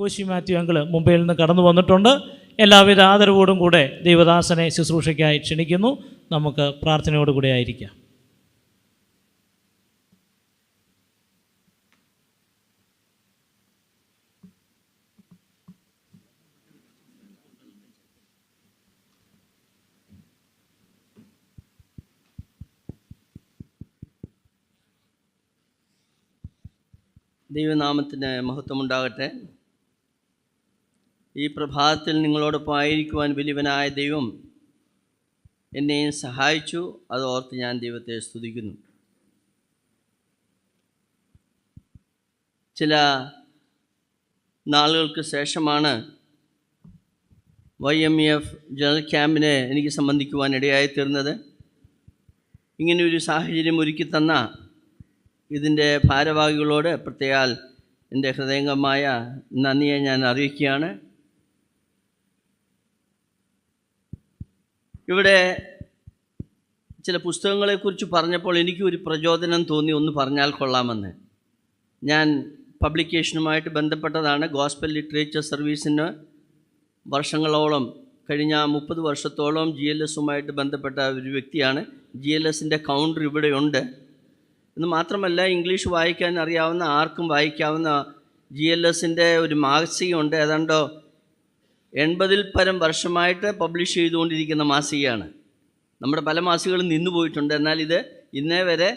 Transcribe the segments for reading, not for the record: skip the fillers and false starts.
Koshy Mathew uncle മുംബൈയിൽ നിന്ന് കടന്നു വന്നിട്ടുണ്ട്. എല്ലാവിധ ആദരവോടും കൂടെ ദൈവദാസനെ ശുശ്രൂഷയ്ക്കായി ക്ഷണിക്കുന്നു. നമുക്ക് പ്രാർത്ഥനയോടുകൂടെ ആയിരിക്കാം. ദൈവനാമത്തിന് മഹത്വമുണ്ടാകട്ടെ. ഈ പ്രഭാതത്തിൽ നിങ്ങളോടൊപ്പം ആയിരിക്കുവാൻ വലിയവനായ ദൈവം എന്നെയും സഹായിച്ചു. അതോർത്ത് ഞാൻ ദൈവത്തെ സ്തുതിക്കുന്നു. ചില നാളുകൾക്ക് ശേഷമാണ് YMEF ജനറൽ ക്യാമ്പിനെ എനിക്ക് സംബന്ധിക്കുവാൻ ഇടയായിത്തീർന്നത്. ഇങ്ങനെയൊരു സാഹചര്യം ഒരുക്കി തന്ന ഇതിൻ്റെ ഭാരവാഹികളോട് പ്രത്യേകം എൻ്റെ ഹൃദയംഗമായ നന്ദിയെ ഞാൻ അറിയിക്കുകയാണ്. ഇവിടെ ചില പുസ്തകങ്ങളെക്കുറിച്ച് പറഞ്ഞപ്പോൾ എനിക്കൊരു പ്രചോദനം തോന്നി, ഒന്ന് പറഞ്ഞാൽ കൊള്ളാമെന്ന്. ഞാൻ പബ്ലിക്കേഷനുമായിട്ട് ബന്ധപ്പെട്ടതാണ്. ഗോസ്പൽ ലിറ്ററേച്ചർ സർവീസിന് വർഷങ്ങളോളം, കഴിഞ്ഞ 30 വർഷത്തോളം GLSുമായിട്ട് ബന്ധപ്പെട്ട ഒരു വ്യക്തിയാണ്. GLSൻ്റെ കൗണ്ടർ ഇവിടെയുണ്ട്. എന്ന് മാത്രമല്ല, ഇംഗ്ലീഷ് വായിക്കാൻ അറിയാവുന്ന ആർക്കും വായിക്കാവുന്ന GLSൻ്റെ ഒരു മാസികയുണ്ട്. ഏതാണ്ടോ 80-ൽ പരം വർഷമായിട്ട് പബ്ലിഷ് ചെയ്തുകൊണ്ടിരിക്കുന്ന മാസികയാണ്. നമ്മുടെ പല മാസികകളും നിന്നു പോയിട്ടുണ്ട്. എന്നാൽ ഇത് ഇന്നേ വരെ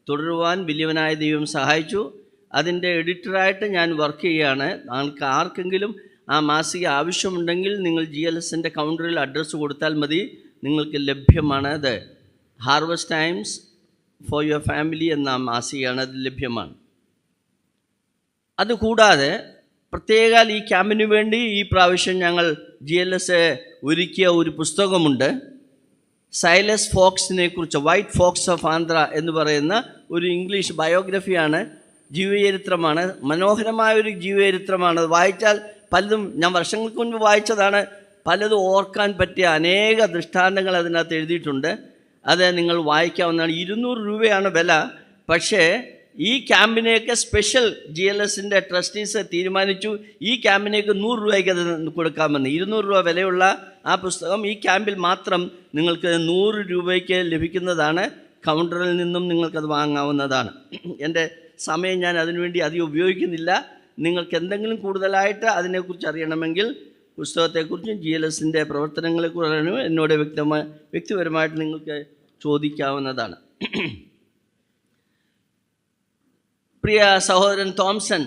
തുടരുവാൻ വലിയവനായ ദൈവം സഹായിച്ചു. അതിൻ്റെ എഡിറ്ററായിട്ട് ഞാൻ വർക്ക് ചെയ്യുകയാണ്. നിങ്ങൾക്ക് ആർക്കെങ്കിലും ആ മാസിക ആവശ്യമുണ്ടെങ്കിൽ നിങ്ങൾ GLSൻ്റെ കൗണ്ടറിൽ അഡ്രസ്സ് കൊടുത്താൽ മതി, നിങ്ങൾക്ക് ലഭ്യമാണ്. അത് harvest times for your family എന്ന മാസികയാണ്, അത് ലഭ്യമാണ്. അതുകൂടാതെ പ്രത്യേക ഈ ക്യാമ്പിന് വേണ്ടി ഈ പ്രാവശ്യം ഞങ്ങൾ GLS ഒരുക്കിയ ഒരു പുസ്തകമുണ്ട്. സൈലസ് ഫോക്സിനെ കുറിച്ച്, വൈറ്റ് ഫോക്സ് ഓഫ് ആന്ധ്ര എന്ന് പറയുന്ന ഒരു ഇംഗ്ലീഷ് ബയോഗ്രഫിയാണ്, ജീവചരിത്രമാണ്. മനോഹരമായൊരു ജീവചരിത്രമാണ്. അത് വായിച്ചാൽ പലതും, ഞാൻ വർഷങ്ങൾക്ക് മുൻപ് വായിച്ചതാണ്, പലതും ഓർക്കാൻ പറ്റിയ അനേക ദൃഷ്ടാന്തങ്ങൾ അതിനകത്ത് എഴുതിയിട്ടുണ്ട്. അത് നിങ്ങൾ വായിക്കാവുന്നതാണ്. 200 രൂപയാണ് വില. പക്ഷേ ഈ ക്യാമ്പിനെയൊക്കെ സ്പെഷ്യൽ GLSൻ്റെ ട്രസ്റ്റീസ് തീരുമാനിച്ചു ഈ ക്യാമ്പിനേക്ക് 100 രൂപയ്ക്ക് അത് കൊടുക്കാമെന്ന്. 200 രൂപ വിലയുള്ള ആ പുസ്തകം ഈ ക്യാമ്പിൽ മാത്രം നിങ്ങൾക്ക് 100 രൂപയ്ക്ക് ലഭിക്കുന്നതാണ്. കൗണ്ടറിൽ നിന്നും നിങ്ങൾക്കത് വാങ്ങാവുന്നതാണ്. എൻ്റെ സമയം ഞാൻ അതിനുവേണ്ടി അധികം ഉപയോഗിക്കുന്നില്ല. നിങ്ങൾക്ക് എന്തെങ്കിലും കൂടുതലായിട്ട് അതിനെക്കുറിച്ച് അറിയണമെങ്കിൽ, പുസ്തകത്തെക്കുറിച്ചും GLSൻ്റെ പ്രവർത്തനങ്ങളെക്കുറിച്ചും എന്നോട് വ്യക്തിപരമായിട്ട് നിങ്ങൾക്ക് ചോദിക്കാവുന്നതാണ്. പ്രിയ സഹോദരൻ തോംസൺ,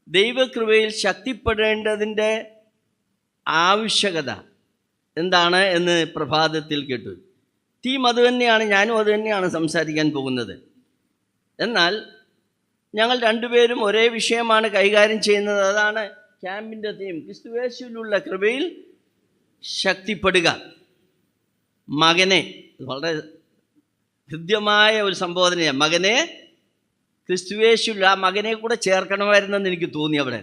ദൈവകൃപയിൽ ശക്തിപ്പെടേണ്ടതിൻ്റെ ആവശ്യകത എന്താണ് എന്ന് പ്രഭാതത്തിൽ കേട്ടു. തീം അതുതന്നെയാണ്, ഞാനും അതുതന്നെയാണ് സംസാരിക്കാൻ പോകുന്നത്. എന്നാൽ ഞങ്ങൾ രണ്ടുപേരും ഒരേ വിഷയമാണ് കൈകാര്യം ചെയ്യുന്നത്. അതാണ് ക്യാമ്പിൻ്റെ തീം, ക്രിസ്തുയേശുവിലുള്ള കൃപയിൽ ശക്തിപ്പെടുക. മകനെ, വളരെ ഹൃദ്യമായ ഒരു സംബോധനയാണ്. മകനെ ക്രിസ്തുയേശുവിൽ, ആ മകനെ കൂടെ ചേർക്കണമായിരുന്നെന്ന് എനിക്ക് തോന്നി അവിടെ.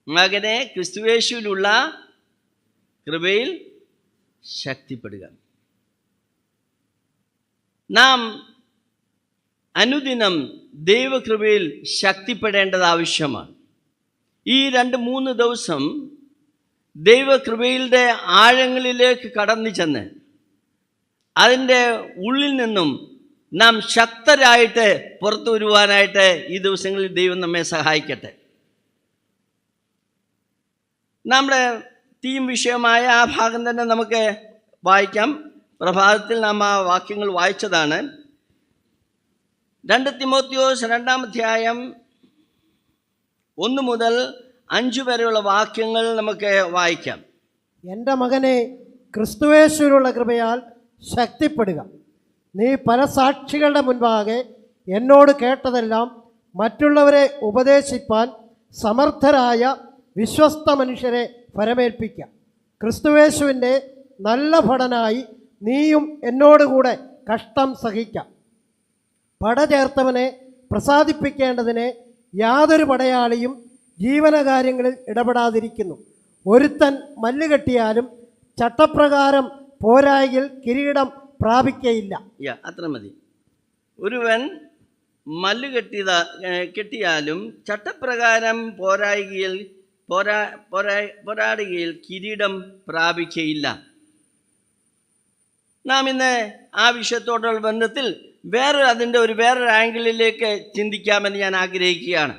മകനെ ക്രിസ്തുയേശുവിലുള്ള കൃപയിൽ ശക്തിപ്പെടുക. നാം അനുദിനം ദൈവകൃപയിൽ ശക്തിപ്പെടേണ്ടത് ആവശ്യമാണ്. ഈ 2-3 ദിവസം ദൈവകൃപയുടെ ആഴങ്ങളിലേക്ക് കടന്നു ചെന്ന് അതിൻ്റെ ഉള്ളിൽ നിന്നും നാം ശക്തരായിട്ട് പുറത്തു വരുവാനായിട്ട് ഈ ദിവസങ്ങളിൽ ദൈവം നമ്മെ സഹായിക്കട്ടെ. നമ്മുടെ തീം വിഷയമായ ആ ഭാഗം തന്നെ നമുക്ക് വായിക്കാം. പ്രഭാതത്തിൽ നാം ആ വാക്യങ്ങൾ വായിച്ചതാണ്. 2 തിമോത്തിയോസ് 2-ാം അധ്യായം 1 മുതൽ 5 വരെയുള്ള വാക്യങ്ങൾ നമുക്ക് വായിക്കാം. എൻ്റെ മകനെ, ക്രിസ്തുയേശുവിലുള്ള കൃപയാൽ ശക്തിപ്പെടുക. നീ പല സാക്ഷികളുടെ മുൻപാകെ എന്നോട് കേട്ടതെല്ലാം മറ്റുള്ളവരെ ഉപദേശിപ്പാൻ സമർത്ഥരായ വിശ്വസ്ത മനുഷ്യരെ ഫലമേൽപ്പിക്കുക. ക്രിസ്തുയേശുവിൻ്റെ നല്ല ഭടനായി നീയും എന്നോടുകൂടെ കഷ്ടം സഹിക്കാം. പട ചേർത്തവനെ പ്രസാദിപ്പിക്കേണ്ടതിന് യാതൊരു പടയാളിയും ജീവനകാര്യങ്ങളിൽ ഇടപെടാതിരിക്കുന്നു. ഒരുത്തൻ മല്ല് കെട്ടിയാലും ചട്ടപ്രകാരം പോരായെങ്കിൽ കിരീടം പ്രാപിക്കയില്ല. അത്ര മതി. ഒരുവൻ മല്ല് കെട്ടിയാലും ചട്ടപ്രകാരം പോരാടുകയിൽ കിരീടം പ്രാപിക്കയില്ല. നാം ഇന്ന് ആ വിഷയത്തോടുള്ള ബന്ധത്തിൽ വേറൊരു ആംഗിളിലേക്ക് ചിന്തിക്കാമെന്ന് ഞാൻ ആഗ്രഹിക്കുകയാണ്.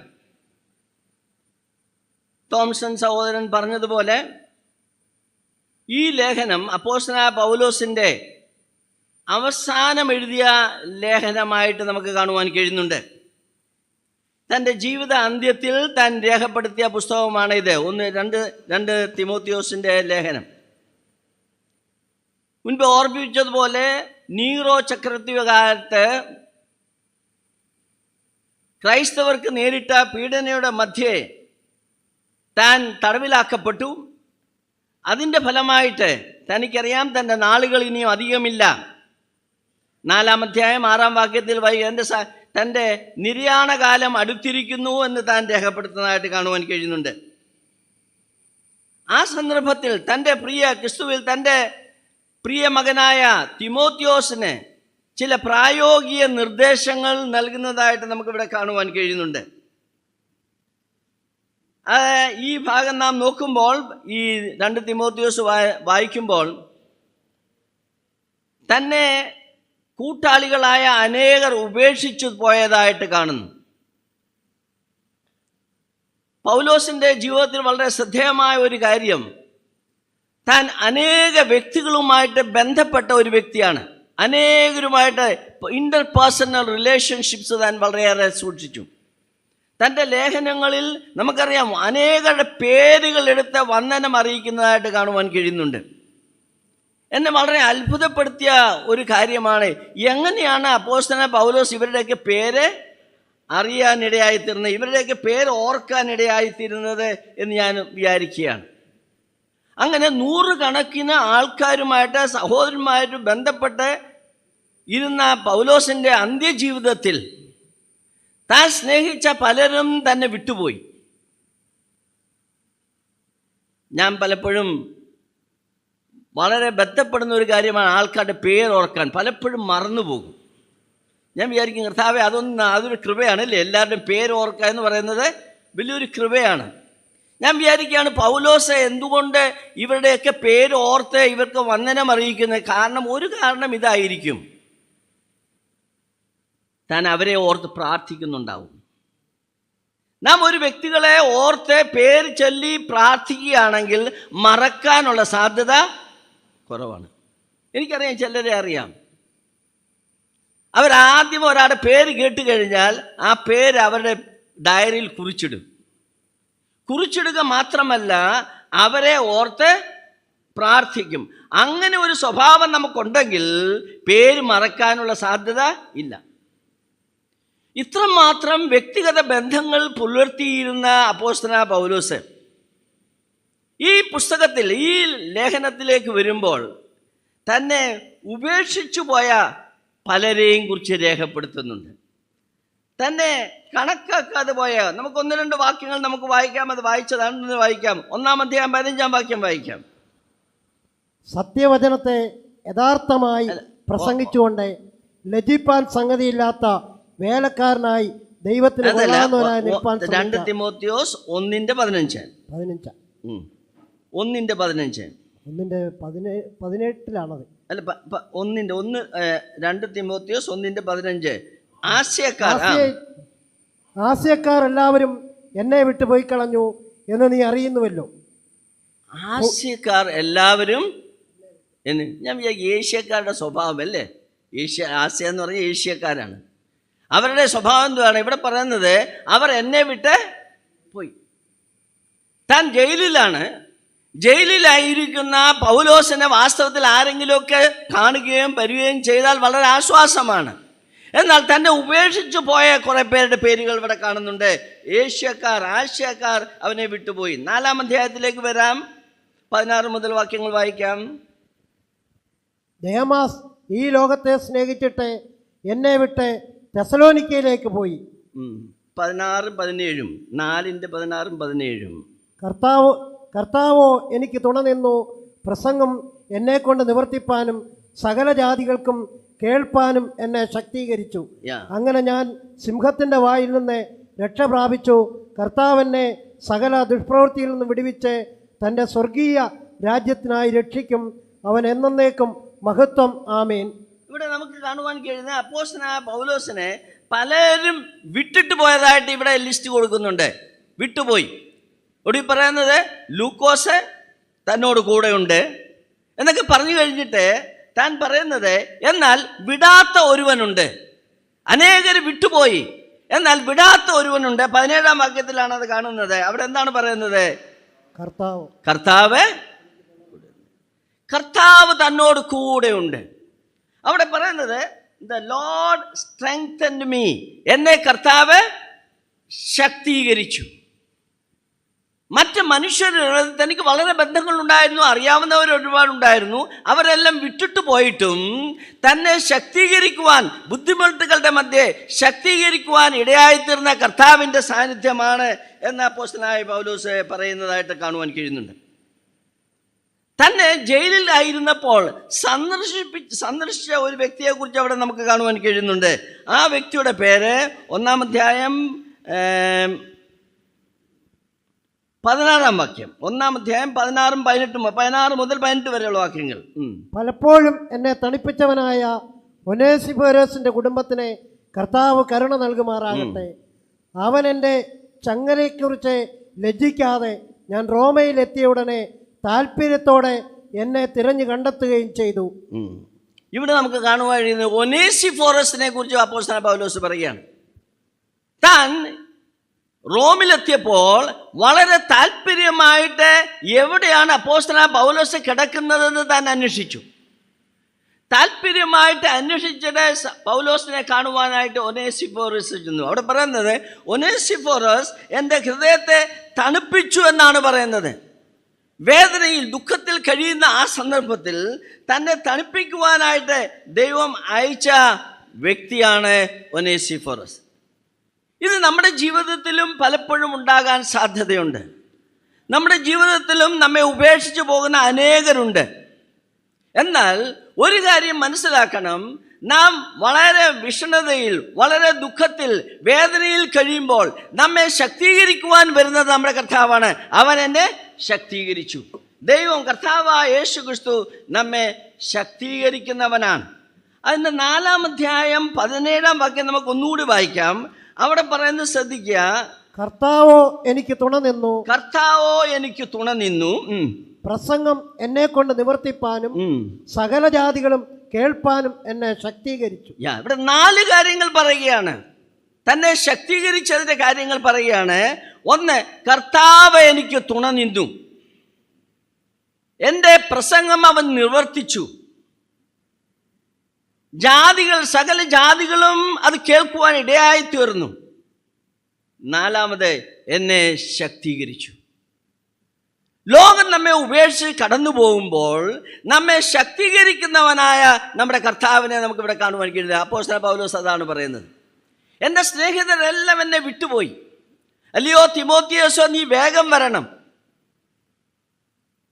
തോംസൺ സഹോദരൻ പറഞ്ഞതുപോലെ ഈ ലേഖനം അപ്പോസ്തലനായ പൗലോസിൻ്റെ അവസാനം എഴുതിയ ലേഖനമായിട്ട് നമുക്ക് കാണുവാൻ കഴിയുന്നുണ്ട്. തൻ്റെ ജീവിത അന്ത്യത്തിൽ താൻ രേഖപ്പെടുത്തിയ പുസ്തകമാണ് ഇത്. 2 തിമോത്തിയോസിൻ്റെ ലേഖനം. മുൻപ് ഓർമ്മിപ്പിച്ചതുപോലെ നീറോ ചക്രവർത്തി കാലത്ത് ക്രൈസ്തവർക്ക് നേരിട്ട പീഡനയുടെ മധ്യേ താൻ തടവിലാക്കപ്പെട്ടു. അതിൻ്റെ ഫലമായിട്ട് തനിക്കറിയാം തൻ്റെ നാളുകൾ ഇനിയും അധികമില്ല. 4-ാം അധ്യായം 6-ാം വാക്യത്തിൽ തൻ്റെ നിര്യാണകാലം അടുത്തിരിക്കുന്നു എന്ന് താൻ രേഖപ്പെടുത്തുന്നതായിട്ട് കാണുവാൻ കഴിയുന്നുണ്ട്. ആ സന്ദർഭത്തിൽ ക്രിസ്തുവിൽ തൻ്റെ പ്രിയ മകനായ തിമോത്തിയോസിന് ചില പ്രായോഗിക നിർദ്ദേശങ്ങൾ നൽകുന്നതായിട്ട് നമുക്കിവിടെ കാണുവാൻ കഴിയുന്നുണ്ട്. ഈ ഭാഗം നാം നോക്കുമ്പോൾ, ഈ 2 തിമോത്തിയോസ് വായിക്കുമ്പോൾ തന്നെ കൂട്ടാളികളായ അനേകർ ഉപേക്ഷിച്ചു പോയതായിട്ട് കാണുന്നു. പൗലോസിൻ്റെ ജീവിതത്തിൽ വളരെ ശ്രദ്ധേയമായ ഒരു കാര്യം, താൻ അനേക വ്യക്തികളുമായിട്ട് ബന്ധപ്പെട്ട ഒരു വ്യക്തിയാണ്. അനേകരുമായിട്ട് ഇന്റർപേഴ്സണൽ റിലേഷൻഷിപ്സ് താൻ വളരെയേറെ സൂക്ഷിച്ചു. തൻ്റെ ലേഖനങ്ങളിൽ നമുക്കറിയാം അനേകരുടെ പേരുകൾ എടുത്ത് വന്ദനം അറിയിക്കുന്നതായിട്ട് കാണുവാൻ കഴിയുന്നുണ്ട്. എന്നെ വളരെ അത്ഭുതപ്പെടുത്തിയ ഒരു കാര്യമാണ്, എങ്ങനെയാണ് അപ്പോസ്തലനായ പൗലോസ് ഇവരുടെയൊക്കെ പേര് അറിയാനിടയായിത്തീരുന്നത്, ഇവരുടെയൊക്കെ പേര് ഓർക്കാനിടയായിത്തീരുന്നത് എന്ന് ഞാൻ വിചാരിക്കുകയാണ്. അങ്ങനെ 100 കണക്കിന് ആൾക്കാരുമായിട്ട് സഹോദരന്മാരും ബന്ധപ്പെട്ട് ഇരുന്ന പൗലോസിൻ്റെ അന്ത്യജീവിതത്തിൽ താൻ സ്നേഹിച്ച പലരും തന്നെ വിട്ടുപോയി. ഞാൻ പലപ്പോഴും വളരെ ബന്ധപ്പെടുന്ന ഒരു കാര്യമാണ് ആൾക്കാരുടെ പേരോർക്കാൻ. പലപ്പോഴും മറന്നുപോകും. ഞാൻ വിചാരിക്കും, കർത്താവേ അതൊരു കൃപയാണല്ലേ, എല്ലാവരുടെയും പേരോർക്കുക എന്ന് പറയുന്നത് വലിയൊരു കൃപയാണ്. ഞാൻ വിചാരിക്കുകയാണ് പൗലോസ് എന്തുകൊണ്ട് ഇവരുടെയൊക്കെ പേരോർത്ത് ഇവർക്ക് വന്ദനം അറിയിക്കുന്നത്. ഒരു കാരണം ഇതായിരിക്കും, താൻ അവരെ ഓർത്ത് പ്രാർത്ഥിക്കുന്നുണ്ടാവും. നാം ഒരു വ്യക്തികളെ ഓർത്ത് പേര് ചൊല്ലി പ്രാർത്ഥിക്കുകയാണെങ്കിൽ മറക്കാനുള്ള സാധ്യത കുറവാണ്. എനിക്കറിയാം, ചിലരെ അറിയാം, അവരാദ്യം ഒരാളുടെ പേര് കേട്ട് കഴിഞ്ഞാൽ ആ പേര് അവരുടെ ഡയറിയിൽ കുറിച്ചിടുക മാത്രമല്ല അവരെ ഓർത്ത് പ്രാർത്ഥിക്കും. അങ്ങനെ ഒരു സ്വഭാവം നമുക്കുണ്ടെങ്കിൽ പേര് മറക്കാനുള്ള സാധ്യത ഇല്ല. ഇത്രമാത്രം വ്യക്തിഗത ബന്ധങ്ങൾ പുലർത്തിയിരുന്ന അപ്പോസ്തലനായ പൗലോസ് ഈ പുസ്തകത്തിൽ, ഈ ലേഖനത്തിലേക്ക് വരുമ്പോൾ തന്നെ ഉപേക്ഷിച്ചു പോയ പലരെയും കുറിച്ച് രേഖപ്പെടുത്തുന്നുണ്ട്. തന്നെ കണക്കാക്കാതെ പോയ, നമുക്ക് 1-2 വാക്യങ്ങൾ നമുക്ക് വായിക്കാം. അത് വായിച്ചതാണ്, വായിക്കാം. 1-ാം അധ്യായം 15-ാം വാക്യം വായിക്കാം. സത്യവചനത്തെ യഥാർത്ഥമായി പ്രസംഗിച്ചുകൊണ്ട് ലജ്ജിപ്പാൻ സംഗതിയില്ലാത്ത വേലക്കാരനായി ദൈവത്തിന് കൊള്ളാവുന്നവനായി നിൽപ്പാൻ 2 തിമോത്തിയോസ് 1:15. 1:15. 18-ലാണത്. അല്ല, 2 തിമോത്തിയോസ് 1:15. ആസ്യക്കാർ എല്ലാവരും എന്നെ വിട്ടു പോയി കളഞ്ഞു എന്ന് നീ അറിയുന്നുവല്ലോ. ആസ്യക്കാർ എല്ലാവരും എന്ന് ഞാൻ വിചാരിക്കും ഏഷ്യക്കാരുടെ സ്വഭാവം അല്ലേ. ആസ്യ എന്ന് പറഞ്ഞാൽ ഏഷ്യക്കാരാണ്. അവരുടെ സ്വഭാവം എന്താണ് ഇവിടെ പറയുന്നത്? അവർ എന്നെ വിട്ട് പോയി. താൻ ജയിലിലായിരിക്കുന്ന പൗലോസിനെ വാസ്തവത്തിൽ ആരെങ്കിലുമൊക്കെ കാണുകയും വരികയും ചെയ്താൽ വളരെ ആശ്വാസമാണ്. എന്നാൽ തന്നെ ഉപേക്ഷിച്ചു പോയ കുറെ പേരുടെ പേരുകൾ ഇവിടെ കാണുന്നുണ്ട്. ആസ്യക്കാർ അവനെ വിട്ടുപോയി. 4-ാം അധ്യായത്തിലേക്ക് വരാം. 16 മുതൽ വാക്യങ്ങൾ വായിക്കാം. ദേമാസ് ഈ ലോകത്തെ സ്നേഹിച്ചിട്ട് എന്നെ വിട്ട് തെസലോനിക്കയിലേക്ക് പോയി. 16-17. 4:16-17. കർത്താവോ എനിക്ക് തുണ നിന്നു. പ്രസംഗം എന്നെക്കൊണ്ട് നിവർത്തിപ്പാനും സകല ജാതികൾക്കും കേൾപ്പാനും എന്നെ ശക്തീകരിച്ചു. Yeah. അങ്ങനെ ഞാൻ സിംഹത്തിൻ്റെ വായിൽ നിന്ന് രക്ഷ പ്രാപിച്ചു. കർത്താവെന്നെ സകല ദുഷ്പ്രവൃത്തിയിൽ നിന്ന് വിടുവിച്ച് തൻ്റെ സ്വർഗീയ രാജ്യത്തിനായി രക്ഷിക്കും. അവൻ എന്നേക്കും മഹത്വം. ആമേൻ. ഇവിടെ നമുക്ക് കാണുവാൻ കഴിയുന്ന അപ്പോസ്തലനായ പൗലോസിനെ പലരും വിട്ടിട്ട് പോയതായിട്ട് ഇവിടെ ലിസ്റ്റ് കൊടുക്കുന്നുണ്ട്. വിട്ടുപോയി. ഒടുവിൽ പറയുന്നത് ലൂക്കോസ് തന്നോട് കൂടെയുണ്ട് എന്നൊക്കെ പറഞ്ഞു കഴിഞ്ഞിട്ട് താൻ പറയുന്നത് എന്നാൽ വിടാത്ത ഒരുവനുണ്ട്. അനേകർ വിട്ടുപോയി, എന്നാൽ വിടാത്ത ഒരുവനുണ്ട്. 17-ാം വാക്യത്തിലാണ് അത് കാണുന്നത്. അവിടെ എന്താണ് പറയുന്നത്? കർത്താവ് തന്നോട് കൂടെയുണ്ട്. അവിടെ പറയുന്നത് ദ ലോർഡ് സ്ട്രെങ്തൻഡ് മീ, എന്നെ കർത്താവ് ശക്തീകരിച്ചു. മറ്റ് മനുഷ്യർ തനിക്ക് വളരെ ബന്ധങ്ങളുണ്ടായിരുന്നു, അറിയാവുന്നവർ ഒരുപാടുണ്ടായിരുന്നു. അവരെല്ലാം വിട്ടിട്ട് പോയിട്ടും തന്നെ ശക്തീകരിക്കുവാൻ, ബുദ്ധിമുട്ടുകളുടെ മധ്യേ ശക്തീകരിക്കുവാൻ ഇടയായിത്തീർന്ന കർത്താവിൻ്റെ സാന്നിധ്യമാണ് എന്ന് അപ്പോസ്തലനായ പൗലോസ് പറയുന്നതായിട്ട് കാണുവാൻ കഴിയുന്നുണ്ട്. തന്നെ ജയിലിൽ ആയിരുന്നപ്പോൾ സന്ദർശിച്ച ഒരു വ്യക്തിയെക്കുറിച്ച് അവിടെ നമുക്ക് കാണുവാൻ കഴിയുന്നുണ്ട്. ആ വ്യക്തിയുടെ പേര് 1-ാം അധ്യായം 16-ാം വാക്യം. 1-ാം അധ്യായം 16 മുതൽ 18 വരെയുള്ള വാക്യങ്ങൾ. പലപ്പോഴും എന്നെ തണുപ്പിച്ചവനായ ഒനേസിഫോരസിന്റെ കുടുംബത്തിന് കർത്താവ് കരുണ നൽകുമാറാകട്ടെ. അവൻ എൻ്റെ ചങ്ങലയെക്കുറിച്ച് ലജ്ജിക്കാതെ ഞാൻ റോമയിലെത്തിയ ഉടനെ താല്പര്യത്തോടെ എന്നെ തിരഞ്ഞു കണ്ടെത്തുകയും ചെയ്തു. ഇവിടെ നമുക്ക് കാണുവാൻ കഴിയുന്നത് ഒനേസിഫോറസിനെ കുറിച്ച് അപ്പോസ്തലനായ പൗലോസ് പറയുകയാണ്. താൻ റോമിലെത്തിയപ്പോൾ വളരെ താല്പര്യമായിട്ട് എവിടെയാണ് അപ്പോസ്തലനായ പൗലോസ് കിടക്കുന്നതെന്ന് താൻ അന്വേഷിച്ചു. താല്പര്യമായിട്ട് അന്വേഷിച്ചിട്ട് പൗലോസിനെ കാണുവാനായിട്ട് ഒനേസിഫോറസ് ചെന്നു. അവിടെ പറയുന്നത് ഒനേസിഫോറസ് എൻ്റെ ഹൃദയത്തെ തണുപ്പിച്ചു എന്നാണ് പറയുന്നത്. വേദനയിൽ, ദുഃഖത്തിൽ കഴിയുന്ന ആ സന്ദർഭത്തിൽ തന്നെ തണുപ്പിക്കുവാനായിട്ട് ദൈവം അയച്ച വ്യക്തിയാണ് ഒനേസിഫോറസ്. ഇത് നമ്മുടെ ജീവിതത്തിലും പലപ്പോഴും ഉണ്ടാകാൻ സാധ്യതയുണ്ട്. നമ്മുടെ ജീവിതത്തിലും നമ്മെ ഉപേക്ഷിച്ച് പോകുന്ന അനേകരുണ്ട്. എന്നാൽ ഒരു കാര്യം മനസ്സിലാക്കണം, നാം വളരെ വിഷണ്ണതയിൽ, വളരെ ദുഃഖത്തിൽ, വേദനയിൽ കഴിയുമ്പോൾ നമ്മെ ശക്തീകരിക്കുവാൻ വരുന്നത് നമ്മുടെ കർത്താവാണ്. അവൻ എന്നെ ശക്തീകരിച്ചു. ദൈവം, കർത്താവായ യേശു ക്രിസ്തു നമ്മെ ശക്തീകരിക്കുന്നവനാണ്. അതിൻ്റെ 4-ാം അധ്യായം 17-ാം വാക്യം നമുക്ക് ഒന്നുകൂടി വായിക്കാം. അവിടെ പറയുന്നത് ശ്രദ്ധിക്കുക. കർത്താവോ എനിക്ക് തുണ നിന്നു. കർത്താവോ എനിക്ക് തുണ നിന്നു. പ്രസംഗം എന്നെ കൊണ്ട് നിവർത്തിപ്പാനും സകല ജാതികളും കേൾപ്പാനും എന്നെ ശക്തീകരിച്ചു. ഇവിടെ 4 കാര്യങ്ങൾ പറയുകയാണ്. തന്നെ ശക്തീകരിച്ചതിന്റെ കാര്യങ്ങൾ പറയുകയാണ്. 1, കർത്താവ് എനിക്ക് തുണ നിന്നു. എൻ്റെ പ്രസംഗം അവൻ നിവർത്തിച്ചു. ജാതികൾ, സകല ജാതികളും അത് കേൾക്കുവാൻ ഇടയായി തീർന്നു. 4, എന്നെ ശക്തീകരിച്ചു. ലോകം നമ്മെ ഉപേക്ഷിച്ച് കടന്നു പോകുമ്പോൾ നമ്മെ ശക്തീകരിക്കുന്നവനായ നമ്മുടെ കർത്താവിനെ നമുക്കിവിടെ കാണുവാൻ കഴിയില്ല. അപ്പോസ്തലൻ പൗലോസ് അതാണ് പറയുന്നത്. എൻ്റെ സ്നേഹിതരെല്ലാം എന്നെ വിട്ടുപോയി. അല്ലയോ തിമോത്തിയോസോ, നീ വേഗം വരണം.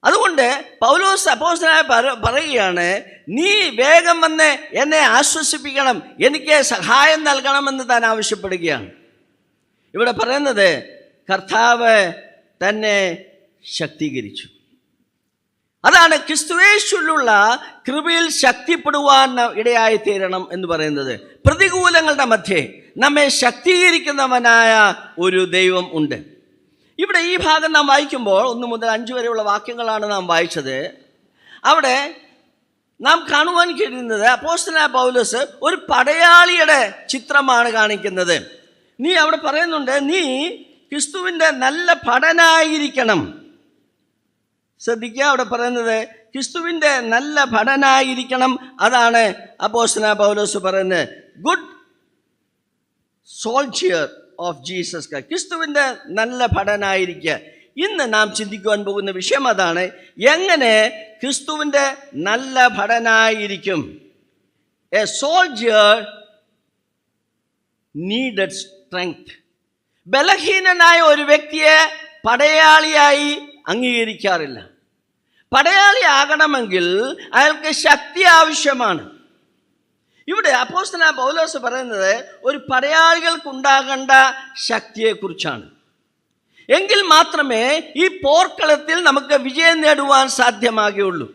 അതുകൊണ്ട് പൗലോസ് അപ്പോസ്തലനായി പറയുകയാണ്, നീ വേഗം വന്ന് എന്നെ ആശ്വസിപ്പിക്കണം, എനിക്ക് സഹായം നൽകണമെന്ന് താൻ ആവശ്യപ്പെടുകയാണ്. ഇവിടെ പറയുന്നത് കർത്താവ് തന്നെ ശക്തീകരിച്ചു. അതാണ് ക്രിസ്തുയേശുവിലുള്ള കൃപയിൽ ശക്തിപ്പെടുവാൻ ഇടയായി തീരണം എന്ന് പറയുന്നത്. പ്രതികൂലങ്ങളുടെ മധ്യേ നമ്മെ ശക്തീകരിക്കുന്നവനായ ഒരു ദൈവം ഉണ്ട്. ഇവിടെ ഈ ഭാഗം നാം വായിക്കുമ്പോൾ 1 മുതൽ 5 വരെയുള്ള വാക്യങ്ങളാണ് നാം വായിച്ചത്. അവിടെ നാം കാണുവാൻ കഴിയുന്നത് അപ്പോസ്തലനായ പൗലോസ് ഒരു പടയാളിയുടെ ചിത്രമാണ് കാണിക്കുന്നത്. നീ അവിടെ പറയുന്നുണ്ട്, നീ ക്രിസ്തുവിൻ്റെ നല്ല ഭടനായിരിക്കണം. ശ്രദ്ധിക്കുക, അവിടെ പറയുന്നത് ക്രിസ്തുവിൻ്റെ നല്ല ഭടനായിരിക്കണം. അതാണ് അപ്പോസ്തലനായ പൗലോസ് പറയുന്നത്. Good soldier of Jesus Christ, ക്രിസ്തുവിൻ്റെ നല്ല ഭടനായിരിക്കുക. ഇന്ന് നാം ചിന്തിക്കുവാൻ പോകുന്ന വിഷയം അതാണ്. എങ്ങനെ ക്രിസ്തുവിൻ്റെ നല്ല ഭടനായിരിക്കും? A soldier needed strength. ബലഹീനനായ ഒരു വ്യക്തിയെ പടയാളിയായി അംഗീകരിക്കാറില്ല. പടയാളി ആകണമെങ്കിൽ അയാൾക്ക് ശക്തി ആവശ്യമാണ്. ഇവിടെ അപ്പോസ്തലനായ പൗലോസ് പറയുന്നത് ഒരു പടയാളികൾക്കുണ്ടാകേണ്ട ശക്തിയെക്കുറിച്ചാണ്. എങ്കിൽ മാത്രമേ ഈ പോർക്കളത്തിൽ നമുക്ക് വിജയം നേടുവാൻ സാധ്യമാകുകയുള്ളൂ.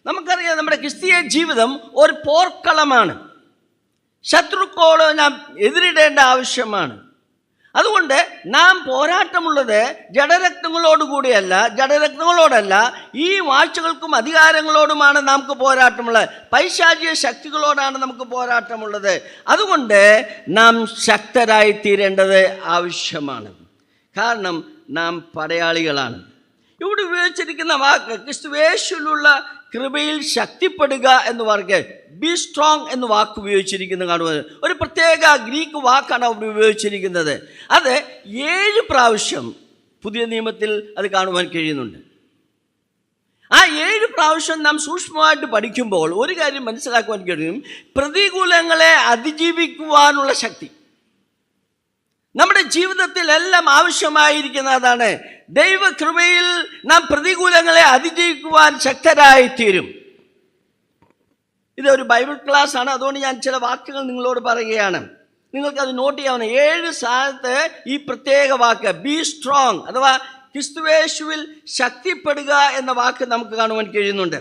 നമുക്കറിയാം, നമ്മുടെ ക്രിസ്തീയ ജീവിതം ഒരു പോർക്കളമാണ്. ശത്രുക്കളോട് നാം എതിരിടേണ്ട ആവശ്യമാണ്. അതുകൊണ്ട് നാം പോരാട്ടമുള്ളത് ജഡരക്തങ്ങളോടല്ല, ഈ വാഴ്ചകൾക്കും അധികാരങ്ങളോടുമാണ് നമുക്ക് പോരാട്ടമുള്ളത്. പൈശാചിക ശക്തികളോടാണ് നമുക്ക് പോരാട്ടമുള്ളത്. അതുകൊണ്ട് നാം ശക്തരായി തീരേണ്ടത് ആവശ്യമാണ്. കാരണം നാം പടയാളികളാണ്. ഇവിടെ ഉപയോഗിച്ചിരിക്കുന്ന വാക്ക് ക്രിസ്തുയേശുവിലുള്ള കൃപയിൽ ശക്തിപ്പെടുക എന്ന് പറഞ്ഞ് ബി സ്ട്രോങ് എന്ന് വാക്ക് ഉപയോഗിച്ചിരിക്കുന്നത് കാണുന്നത്. ഒരു പ്രത്യേക ഗ്രീക്ക് വാക്കാണ് അവിടെ ഉപയോഗിച്ചിരിക്കുന്നത്. അത് 7 പ്രാവശ്യം പുതിയ നിയമത്തിൽ അത് കാണുവാൻ കഴിയുന്നുണ്ട്. ആ 7 പ്രാവശ്യം നാം സൂക്ഷ്മമായിട്ട് പഠിക്കുമ്പോൾ ഒരു കാര്യം മനസ്സിലാക്കുവാൻ കഴിയും. പ്രതികൂലങ്ങളെ അതിജീവിക്കുവാനുള്ള ശക്തി നമ്മുടെ ജീവിതത്തിൽ എല്ലാം ആവശ്യമായിരിക്കുന്നതാണ്. ദൈവകൃപയിൽ നാം പ്രതികൂലങ്ങളെ അതിജീവിക്കുവാൻ ശക്തരായിത്തീരും. ഇതൊരു ബൈബിൾ ക്ലാസ് ആണ്, അതുകൊണ്ട് ഞാൻ ചില വാക്കുകൾ നിങ്ങളോട് പറയുകയാണ്. നിങ്ങൾക്കത് നോട്ട് ചെയ്യാവുന്ന 7 സ്ഥലത്ത് ഈ പ്രത്യേക വാക്ക് ബി സ്ട്രോങ് അഥവാ ക്രിസ്തുയേശുവിൽ ശക്തിപ്പെടുക എന്ന വാക്ക് നമുക്ക് കാണുവാൻ കഴിയുന്നുണ്ട്.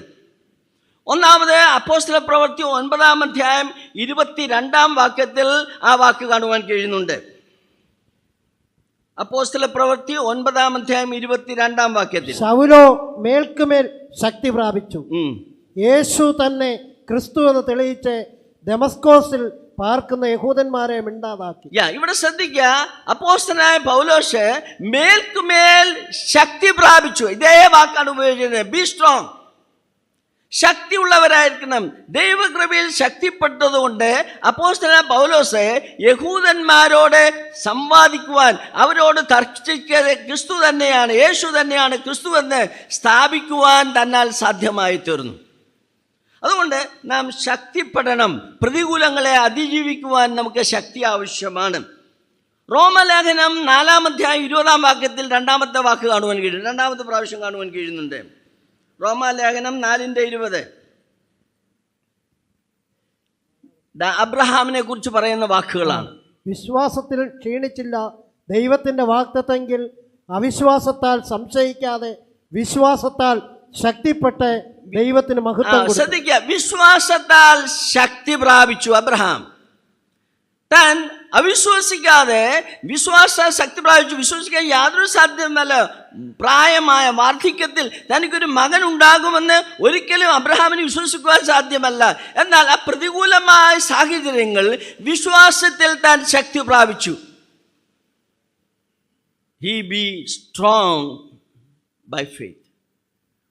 ഒന്നാമത് അപ്പോസ്തല പ്രവൃത്തി 9-ാം അധ്യായം 22-ാം വാക്യത്തിൽ ആ വാക്ക് കാണുവാൻ കഴിയുന്നുണ്ട്. അപ്പോസ്തല പ്രവൃത്തി 9-ാം അധ്യായം 22-ാം വാക്യത്തിൽ ശൗലോ മേൽക്കുമേൽ ശക്തി പ്രാപിച്ചു, യേശു തന്നെ ക്രിസ്തു എന്ന് തെളിയിച്ച് ദമസ്കോസിൽ പാർക്കുന്ന യഹൂദന്മാരെ മിണ്ടാതാക്കി. ഇവിടെ ശ്രദ്ധിക്കുക, അപ്പോസ്തലനായ പൗലോസ് മേൽക്കുമേൽ ശക്തി പ്രാപിച്ചു. ഇതേ വാക്കാണ് ഉപയോഗിക്കുന്നത്, ബി സ്ട്രോങ്. ശക്തിയുള്ളവരായിരിക്കണം. ദൈവകൃപയിൽ ശക്തിപ്പെട്ടതുകൊണ്ട് അപ്പോസ്തലനായ പൗലോസ് യഹൂദന്മാരോട് സംവാദിക്കുവാൻ, അവരോട് തർക്കിക്കാതെ ക്രിസ്തു തന്നെയാണ്, യേശു തന്നെയാണ് ക്രിസ്തു എന്ന് സ്ഥാപിക്കുവാൻ തന്നാൽ സാധ്യമായി തീർന്നു. അതുകൊണ്ട് നാം ശക്തിപ്പെടണം. പ്രതികൂലങ്ങളെ അതിജീവിക്കുവാൻ നമുക്ക് ശക്തി ആവശ്യമാണ്. റോമലേഖനം 4-ാം അധ്യായം 20-ാം വാക്യത്തിൽ 2-ാമത്തെ വാക്ക് കാണുവാൻ കഴിയും, 2-ാമത്തെ പ്രാവശ്യം കാണുവാൻ കഴിയുന്നുണ്ട്. റോമാലേഖനം 4:20 അബ്രഹാമിനെ കുറിച്ച് പറയുന്ന വാക്കുകളാണ്. വിശ്വാസത്തിൽ ക്ഷീണിച്ചില്ല, ദൈവത്തിന്റെ വാഗ്ദത്തമെങ്കിൽ അവിശ്വാസത്താൽ സംശയിക്കാതെ വിശ്വാസത്താൽ ശക്തിപ്പെട്ട് ദൈവത്തിന് മഹത്വം കൊടുത്തു. ശ്രദ്ധിക്കുക, വിശ്വാസത്താൽ ശക്തി പ്രാപിച്ചു അബ്രഹാം. താൻ അവിശ്വസിക്കാതെ ശക്തി പ്രാപിച്ചു. വിശ്വസിക്കാൻ യാതൊരു സാധ്യമല്ല. പ്രായമായ വാർദ്ധക്യത്തിൽ തനിക്കൊരു മകൻ ഉണ്ടാകുമെന്ന് ഒരിക്കലും അബ്രഹാമിന് വിശ്വസിക്കുവാൻ സാധ്യമല്ല. എന്നാൽ ആ പ്രതികൂലമായ സാഹചര്യങ്ങൾ വിശ്വാസത്തിൽ താൻ ശക്തി പ്രാപിച്ചു. He be strong by faith.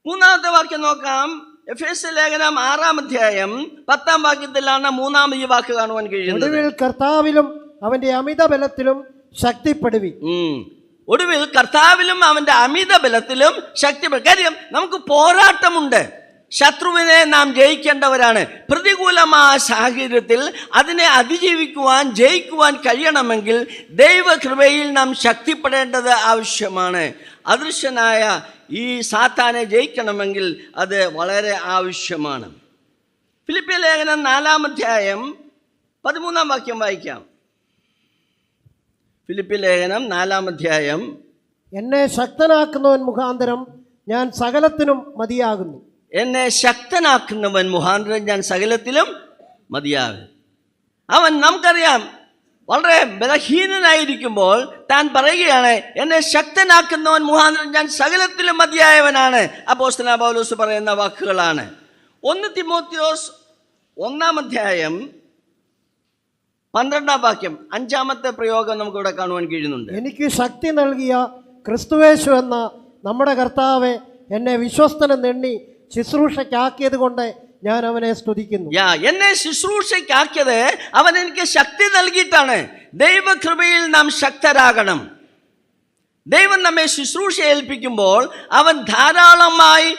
3-ാമത്തെ വാക്യം നോക്കാം. എഫേസ്യ ലേഖനം 6-ാം അധ്യായം 10-ാം വാക്യത്തിലാണ് 3-ാമത് ഈ വാക്ക് കാണുവാൻ കഴിയുന്നത്. ഒടുവിൽ കർത്താവിലും അവന്റെ അമിത ബലത്തിലും ശക്തിപ്പെടുവി. ഒടുവിൽ കർത്താവിലും അവന്റെ അമിത ബലത്തിലും ശക്തിപ്പെടും. കാര്യം നമുക്ക് പോരാട്ടമുണ്ട്. ശത്രുവിനെ നാം ജയിക്കേണ്ടവരാണ്. പ്രതികൂലമായ സാഹചര്യത്തിൽ അതിനെ അതിജീവിക്കുവാൻ, ജയിക്കുവാൻ കഴിയണമെങ്കിൽ ദൈവകൃപയിൽ നാം ശക്തിപ്പെടേണ്ടത് ആവശ്യമാണ്. അദൃശ്യനായ ഈ സാത്താനെ ജയിക്കണമെങ്കിൽ അത് വളരെ ആവശ്യമാണ്. ഫിലിപ്പിയ ലേഖനം 4-ാം അധ്യായം 13-ാം വാക്യം വായിക്കാം. ഫിലിപ്പിയ ലേഖനം 4-ാം അധ്യായം. എന്നെ ശക്തനാക്കുന്നവൻ മുഖാന്തരം ഞാൻ സകലത്തിനും മതിയാകുന്നു. എന്നെ ശക്തനാക്കുന്നവൻ മുഖാന്തരം ഞാൻ സകലത്തിലും മതിയാകും. അവൻ, നമുക്കറിയാം, വളരെ ബലഹീനനായിരിക്കുമ്പോൾ താൻ പറയുകയാണ്, എന്നെ ശക്തനാക്കുന്നവൻ മുഖാന്തരം ഞാൻ സകലത്തിലും മതിയായവനാണ്. അപ്പോസ്തലനായ പൗലോസ് പറയുന്ന വാക്കുകളാണ്. 1 തിമോത്തിയോസ് 1-ാം അധ്യായം 12-ാം വാക്യം, 5-ാമത്തെ പ്രയോഗം നമുക്കിവിടെ കാണുവാൻ കഴിയുന്നുണ്ട്. എനിക്ക് ശക്തി നൽകിയ ക്രിസ്തുയേശു എന്ന നമ്മുടെ കർത്താവെ എന്നെ വിശ്വസ്തനെന്നെണ്ണി ശുശ്രൂഷയ്ക്കാക്കിയത് കൊണ്ട് ഞാൻ അവനെ സ്തുതിക്കുന്നു. എന്നെ ശുശ്രൂഷയ്ക്കാക്കിയത് അവൻ എനിക്ക് ശക്തി നൽകിയിട്ടാണ്. ദൈവകൃപയിൽ നാം ശക്തരാകണം. ദൈവം നമ്മെ ശുശ്രൂഷ ഏൽപ്പിക്കുമ്പോൾ അവൻ ധാരാളമായി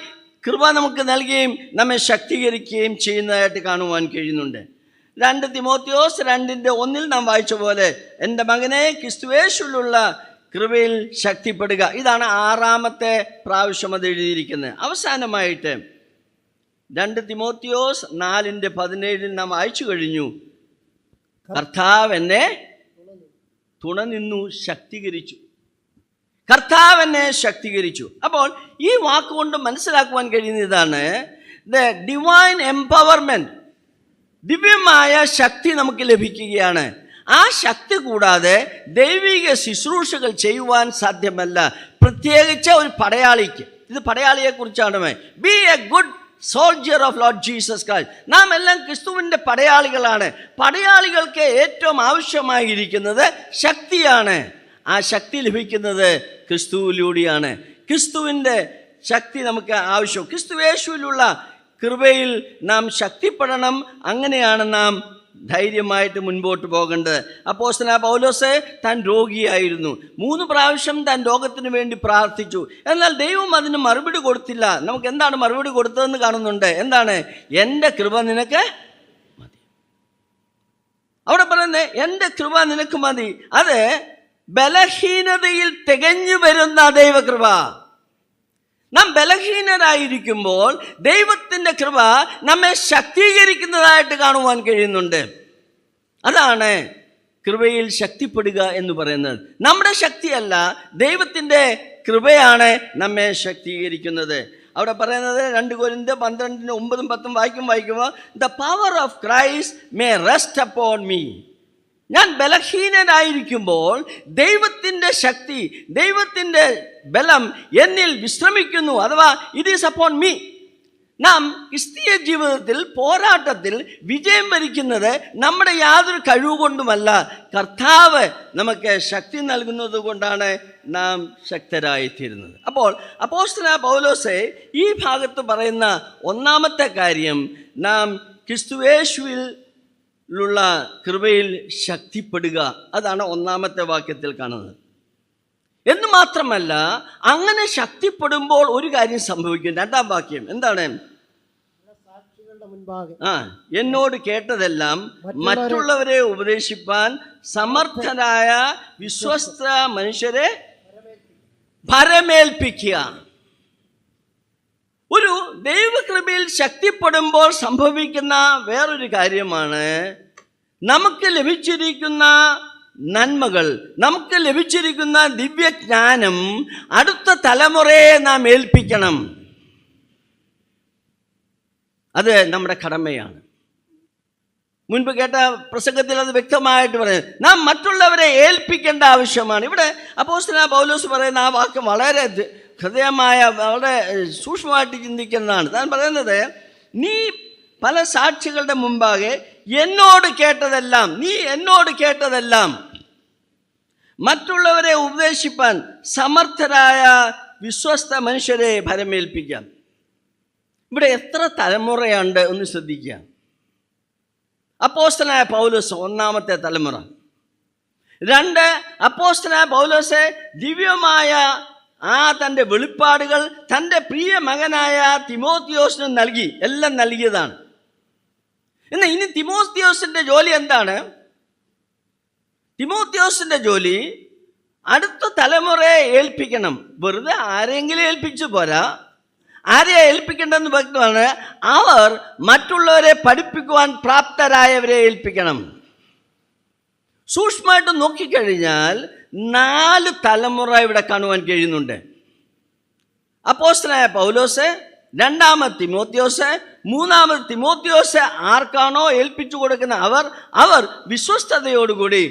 കൃപ നമുക്ക് നൽകുകയും നമ്മെ ശക്തീകരിക്കുകയും ചെയ്യുന്നതായിട്ട് കാണുവാൻ കഴിയുന്നുണ്ട്. 2 തിമോത്തിയോസ് 2:1 നാം വായിച്ച പോലെ, എൻ്റെ മകനെ ക്രിസ്തുയേശുവിലുള്ള കൃപയിൽ ശക്തിപ്പെടുക. ഇതാണ് 6-ാമത്തെ പ്രാവശ്യം അത് എഴുതിയിരിക്കുന്നത്. അവസാനമായിട്ട് 2 തിമോത്തിയോസ് 4:17 നാം വായിച്ചു കഴിഞ്ഞു. കർത്താവ് എന്നെ തുണനിന്നു ശക്തീകരിച്ചു. കർത്താവ് എന്നെ ശക്തീകരിച്ചു. അപ്പോൾ ഈ വാക്കുകൊണ്ട് മനസ്സിലാക്കുവാൻ കഴിയുന്ന ഇതാണ്, ദ ഡിവൈൻ എംപവർമെൻറ്റ്, ദിവ്യമായ ശക്തി നമുക്ക് ലഭിക്കുകയാണ്. ആ ശക്തി കൂടാതെ ദൈവിക ശുശ്രൂഷകൾ ചെയ്യുവാൻ സാധ്യമല്ല, പ്രത്യേകിച്ച് ഒരു പടയാളിക്ക്. ഇത് പടയാളിയെക്കുറിച്ചാണ്. Be a good soldier of Lord Jesus Christ. നാം എല്ലാം ക്രിസ്തുവിൻ്റെ പടയാളികളാണ്. പടയാളികൾക്ക് ഏറ്റവും ആവശ്യമായിരിക്കുന്നത് ശക്തിയാണ്. ആ ശക്തി ലഭിക്കുന്നത് ക്രിസ്തുവിലൂടെയാണ്. ക്രിസ്തുവിൻ്റെ ശക്തി നമുക്ക് ആവശ്യം. ക്രിസ്തുയേശുവിലുള്ള കൃപയിൽ നാം ശക്തിപ്പെടണം. അങ്ങനെയാണ് നാം ധൈര്യമായിട്ട് മുൻപോട്ട് പോകേണ്ടത്. അപ്പോസ്തലനായ പൗലോസ് താൻ രോഗിയായിരുന്നു. 3 പ്രാവശ്യം താൻ രോഗത്തിന് വേണ്ടി പ്രാർത്ഥിച്ചു. എന്നാൽ ദൈവം അതിന് മറുപടി കൊടുത്തില്ല. നമുക്ക് എന്താണ് മറുപടി കൊടുത്തതെന്ന് കാണുന്നുണ്ട്. എന്താണ്? എൻ്റെ കൃപ നിനക്ക് മതി. അവിടെ പറയുന്നത് എൻ്റെ കൃപ നിനക്ക് മതി. അത് ബലഹീനതയിൽ തികഞ്ഞു വരുന്ന ദൈവകൃപ. നാം ബലഹീനരായിരിക്കുമ്പോൾ ദൈവത്തിൻ്റെ കൃപ നമ്മെ ശക്തീകരിക്കുന്നതായിട്ട് കാണുവാൻ കഴിയുന്നുണ്ട്. അതാണ് കൃപയിൽ ശക്തിപ്പെടുക എന്ന് പറയുന്നത്. നമ്മുടെ ശക്തിയല്ല, ദൈവത്തിൻ്റെ കൃപയാണ് നമ്മെ ശക്തീകരിക്കുന്നത്. അവിടെ പറയുന്നത് 2 കൊരിന്ത്യർ 12:9-10 വായിക്കുമ്പോൾ the power of Christ may rest upon me. ഞാൻ ബലഹീനനായിരിക്കുമ്പോൾ ദൈവത്തിൻ്റെ ശക്തി, ദൈവത്തിൻ്റെ ബലം എന്നിൽ വിശ്രമിക്കുന്നു. അഥവാ ഇറ്റ് ഈസ് അപ്പോൺ മീ. നാം ക്രിസ്തീയ ജീവിതത്തിൽ പോരാട്ടത്തിൽ വിജയം വരിക്കുന്നത് നമ്മുടെ യാതൊരു കഴിവുകൊണ്ടുമല്ല, കർത്താവ് നമുക്ക് ശക്തി നൽകുന്നത് കൊണ്ടാണ് നാം ശക്തരായിത്തീരുന്നത്. അപ്പോൾ അപ്പോസ്തലനായ പൗലോസ് ഈ ഭാഗത്ത് പറയുന്ന ഒന്നാമത്തെ കാര്യം, നാം ക്രിസ്തുയേശുവിൽ ുള്ള കൃപയിൽ ശക്തിപ്പെടുക. അതാണ് ഒന്നാമത്തെ വാക്യത്തിൽ കാണുന്നത്. എന്ന് മാത്രമല്ല, അങ്ങനെ ശക്തിപ്പെടുമ്പോൾ ഒരു കാര്യം സംഭവിക്കും. 2-ാം വാക്യം എന്താണ്? സാക്ഷികളുടെ മുൻപാകെ എന്നോട് കേട്ടതെല്ലാം മറ്റുള്ളവരെ ഉപദേശിപ്പാൻ സമർത്ഥരായ വിശ്വസ്ത മനുഷ്യരെ ഭരമേൽപ്പിക്കുക. ഒരു ദൈവകൃപയിൽ ശക്തിപ്പെടുമ്പോൾ സംഭവിക്കുന്ന വേറൊരു കാര്യമാണ്, നമുക്ക് ലഭിച്ചിരിക്കുന്ന നന്മകൾ, നമുക്ക് ലഭിച്ചിരിക്കുന്ന ദിവ്യജ്ഞാനം അടുത്ത തലമുറയെ നാം ഏൽപ്പിക്കണം. അത് നമ്മുടെ കടമയാണ്. മുൻപ് കേട്ട പ്രസംഗത്തിൽ അത് വ്യക്തമായിട്ട് പറയുന്നത്, നാം മറ്റുള്ളവരെ ഏൽപ്പിക്കേണ്ട ആവശ്യമാണ്. ഇവിടെ അപ്പോസ്തലനായ പൗലോസ് പറയുന്ന ആ വാക്യം വളരെ ഹൃദയമായ, വളരെ സൂക്ഷ്മമായിട്ട് ചിന്തിക്കുന്നതാണ്. താൻ പറയുന്നത്, നീ പല സാക്ഷികളുടെ മുമ്പാകെ എന്നോട് കേട്ടതെല്ലാം, നീ എന്നോട് കേട്ടതെല്ലാം മറ്റുള്ളവരെ ഉപദേശിപ്പാൻ സമർത്ഥരായ വിശ്വസ്ത മനുഷ്യരെ ഭരമേൽപ്പിക്കാം. ഇവിടെ എത്ര തലമുറയുണ്ട് ഒന്ന് ശ്രദ്ധിക്കുക. അപ്പോസ്തലനായ പൗലോസ് ഒന്നാമത്തെ തലമുറ. 2, അപ്പോസ്തലനായ പൗലോസ് ദിവ്യമായ തൻ്റെ വെളിപ്പാടുകൾ തൻ്റെ പ്രിയ മകനായ തിമോത്തിയോസിന് നൽകി, എല്ലാം നൽകിയതാണ്. എന്നാൽ ഇനി തിമോത്തിയോസിൻ്റെ ജോലി എന്താണ്? തിമോത്തിയോസിൻ്റെ ജോലി അടുത്ത തലമുറയെ ഏൽപ്പിക്കണം. വെറുതെ ആരെങ്കിലും ഏൽപ്പിച്ചു പോരാ, ആരെയാ ഏൽപ്പിക്കേണ്ടതെന്ന് വ്യക്തമാണ്. അവർ മറ്റുള്ളവരെ പഠിപ്പിക്കുവാൻ പ്രാപ്തരായവരെ ഏൽപ്പിക്കണം. സൂക്ഷ്മമായിട്ട് നോക്കിക്കഴിഞ്ഞാൽ 4 തലമുറ ഇവിടെ കാണുവാൻ കഴിയുന്നുണ്ട്. അപ്പോസ്തലനായ പൗലോസ്, 2-ാമത് തിമോത്തിയോസ്, 3-ാമത് തിമോത്തിയോസ് ആർക്കാണോ ഏൽപ്പിച്ചു കൊടുക്കുന്ന അവർ വിശ്വസ്തയോടുകൂടി